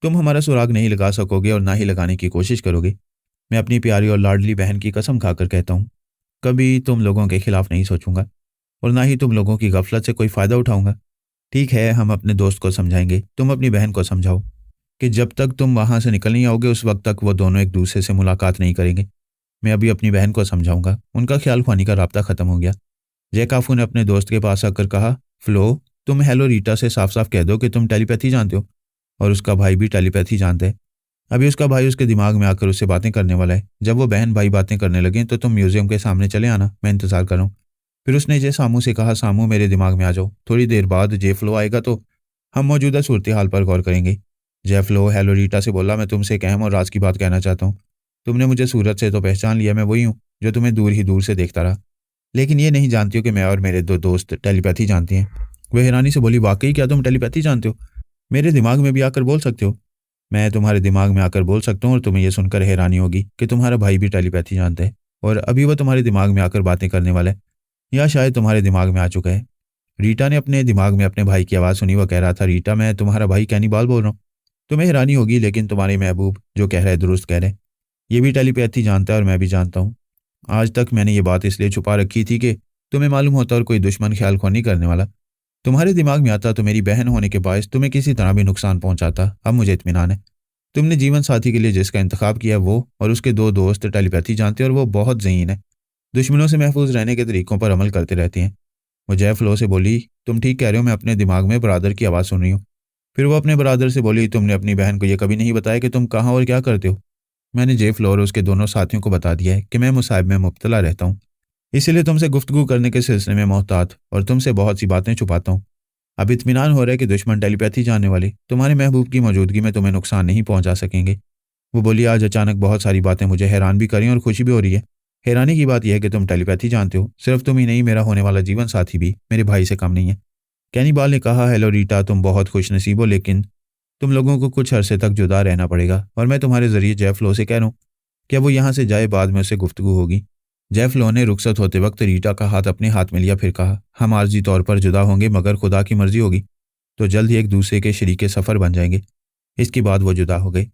तुम हमारा सुराग नहीं लगा सकोगे और ना ही लगाने की कोशिश करोगे। मैं अपनी प्यारी और लाडली बहन की कसम खाकर कहता हूँ, कभी तुम लोगों के खिलाफ नहीं सोचूंगा और ना ही तुम लोगों की गफलत से कोई फ़ायदा उठाऊंगा। ठीक है, हम अपने दोस्त को समझाएंगे, तुम अपनी बहन को समझाओ कि जब तक तुम वहां से निकल नहीं आओगे उस वक्त तक वो दोनों एक दूसरे से मुलाकात नहीं करेंगे। मैं अभी अपनी बहन को समझाऊंगा। उनका ख्याल खुआनी का राब्ता खत्म हो गया। जयकाफू ने अपने दोस्त के पास आकर कहा, फ्लो, तुम हेलो रीटा से साफ साफ कह दो कि तुम टेलीपैथी जानते हो और उसका भाई भी टेलीपैथी जानता है। अभी उसका भाई उसके दिमाग में आकर उससे बातें करने वाला है। जब वो बहन भाई बातें करने लगे तो तुम म्यूजियम के सामने चले आना, मैं इंतजार कर रहा हूँ। फिर उसने जे सामू से कहा, सामू मेरे दिमाग में आ जाओ। थोड़ी देर बाद जे फ्लो आएगा तो हम मौजूदा सूरत हाल पर गौर करेंगे। जय फ्लो हेलो रीटा से बोला, मैं तुमसे एक अहम और राज की बात कहना चाहता हूँ। तुमने मुझे सूरत से तो पहचान लिया, मैं वही हूँ जो तुम्हें दूर ही दूर से देखता रहा, लेकिन ये नहीं जानती हो कि मैं और मेरे दो दोस्त टेलीपैथी जानते हैं। वह हैरानी से बोली, वाकई क्या तुम टेलीपैथी जानते हो? मेरे दिमाग में भी आकर बोल सकते हो? मैं तुम्हारे दिमाग में आकर बोल सकता हूँ और तुम्हें यह सुनकर हैरानी होगी कि तुम्हारा भाई भी टेलीपैथी जानता है और अभी वह तुम्हारे दिमाग में आकर बातें करने वाला है, या शायद तुम्हारे दिमाग में आ चुका है। रीटा ने अपने दिमाग में अपने भाई की आवाज़ सुनी। वह कह रहा था, रीटा मैं तुम्हारा भाई कैनिबाल बोल रहा हूँ। तुम्हें हैरानी होगी, लेकिन तुम्हारे महबूब जो कह रहा है दुरुस्त कह रहे हैं। ये भी टेलीपैथी जानता है और मैं भी जानता हूँ। आज तक मैंने ये बात इसलिए छुपा रखी थी कि तुम्हें मालूम होता और कोई दुश्मन ख्याल खो नहीं करने वाला। तुम्हारे दिमाग में आता तो मेरी बहन होने के बायस तुम्हें किसी तरह भी नुकसान पहुंचाता। अब मुझे इत्मीनान है, तुमने जीवन साथी के लिए जिसका इंतखाब किया वो और उसके दो दोस्त टेलीपैथी जानते हैं और वो बहुत ज़हीन है। दुश्मनों से महफूज रहने के तरीकों पर अमल करते रहते हैं। वो जय फ्लो से बोली, तुम ठीक कह रहे हो, मैं अपने दिमाग में बरादर की आवाज़ सुन रही हूँ। फिर वो अपने बरादर से बोली, तुमने अपनी बहन को यह कभी नहीं बताया कि तुम कहाँ और क्या करते हो? मैंने जे फ्लो और उसके दोनों साथियों को बता दिया है कि मैं मुसाइब में मुब्तला रहता हूँ, इसीलिए तुमसे गुफ्तगू करने के सिलसिले में मोहतात और तुमसे बहुत सी बातें छुपाता हूँ। अब इत्मीनान हो रहा है कि दुश्मन टेलीपैथी जानने वाले तुम्हारे महबूब की मौजूदगी में तुम्हें नुकसान नहीं पहुंचा सकेंगे। वो बोली, आज अचानक बहुत सारी बातें मुझे हैरान भी करी और खुशी भी हो रही है। हैरानी की बात यह है कि तुम टेलीपैथी जानते हो। सिर्फ तुम ही नहीं, मेरा होने वाला जीवन साथी भी मेरे भाई से कम नहीं है। कैनिबाल ने कहा, हेलो रीटा, तुम बहुत खुश नसीब हो, लेकिन तुम लोगों को कुछ अरसे तक जुदा रहना पड़ेगा और मैं तुम्हारे जरिए जय फ्लो से कह रहा हूँ कि वो यहाँ से जाए, बाद में उससे गुफ्तगू होगी। जय फ्लो ने रुखसत होते वक्त रीटा का हाथ अपने हाथ में लिया, फिर कहा, हम आर्जी तौर पर जुदा होंगे, मगर खुदा की मर्जी होगी तो जल्द ही एक दूसरे के शरीके सफ़र बन जाएंगे। इसके बाद वो जुदा हो गए।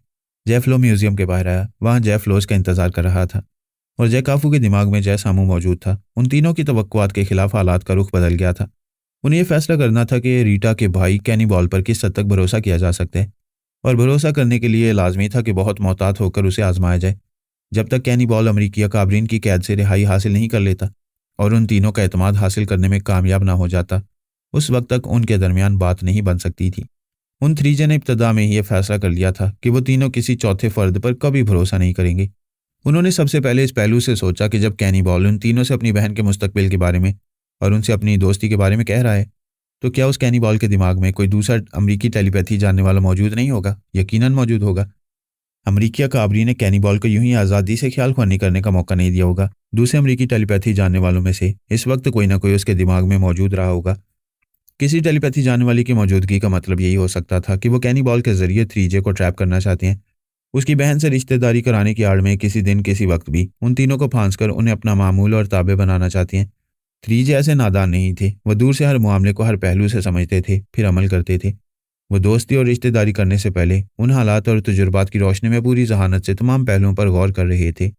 जय फ्लो म्यूजियम के बाहर आया। वहाँ जय फ्लोज का इंतजार कर रहा था और जय काफू के दिमाग में जय सामू मौजूद था। उन तीनों की तवक्कुआत के खिलाफ हालात का रुख बदल गया था। उन्हें यह फैसला करना था कि रीटा के भाई कैनिबाल पर किस हद तक भरोसा किया जा सकता है, और भरोसा करने के लिए लाजमी था कि बहुत मोहतात होकर उसे आजमाया जाए। जब तक कैनिबाल अमरीकी अकाबरीन की कैद से रिहाई हासिल नहीं कर लेता और उन तीनों का एतमाद हासिल करने में कामयाब ना हो जाता, उस वक्त तक उनके दरमियान बात नहीं बन सकती थी। उन 3J ने इब्तदा में ही यह फैसला कर लिया था कि वो तीनों किसी चौथे फर्द पर कभी भरोसा नहीं करेंगे। उन्होंने सबसे पहले इस पहलू से सोचा कि जब कैनिबाल उन तीनों से अपनी बहन के मुस्तकबिल के बारे में और उनसे अपनी दोस्ती के बारे में कह रहा है, तो क्या उस कैनिबाल के दिमाग में कोई दूसरा अमरीकी टेलीपैथी जानने वाला मौजूद नहीं होगा? यकीनन मौजूद होगा। अमरीकी अकाबरी ने कैनिबाल को यूं ही आज़ादी से ख्याल ख्वानी करने का मौका नहीं दिया होगा। दूसरे अमरीकी टेलीपैथी जानने वालों में से इस वक्त कोई ना कोई उसके दिमाग में मौजूद रहा होगा। किसी टेलीपैथी जानने वाले की मौजूदगी का मतलब यही हो सकता था कि वो कैनी बॉल के जरिए 3J को ट्रैप करना चाहते हैं। उसकी बहन से रिश्तेदारी कराने की आड़ में किसी दिन किसी वक्त भी उन तीनों को फांस कर उन्हें अपना मामूल और ताबे बनाना चाहती हैं। 3J ऐसे नादान नहीं थे। वो दूर से हर मामले को हर पहलू से समझते थे, फिर अमल करते थे। वो दोस्ती और रिश्तेदारी करने से पहले उन हालात और तजुर्बात की रोशनी में पूरी जहानत से तमाम पहलुओं पर गौर कर रहे थे।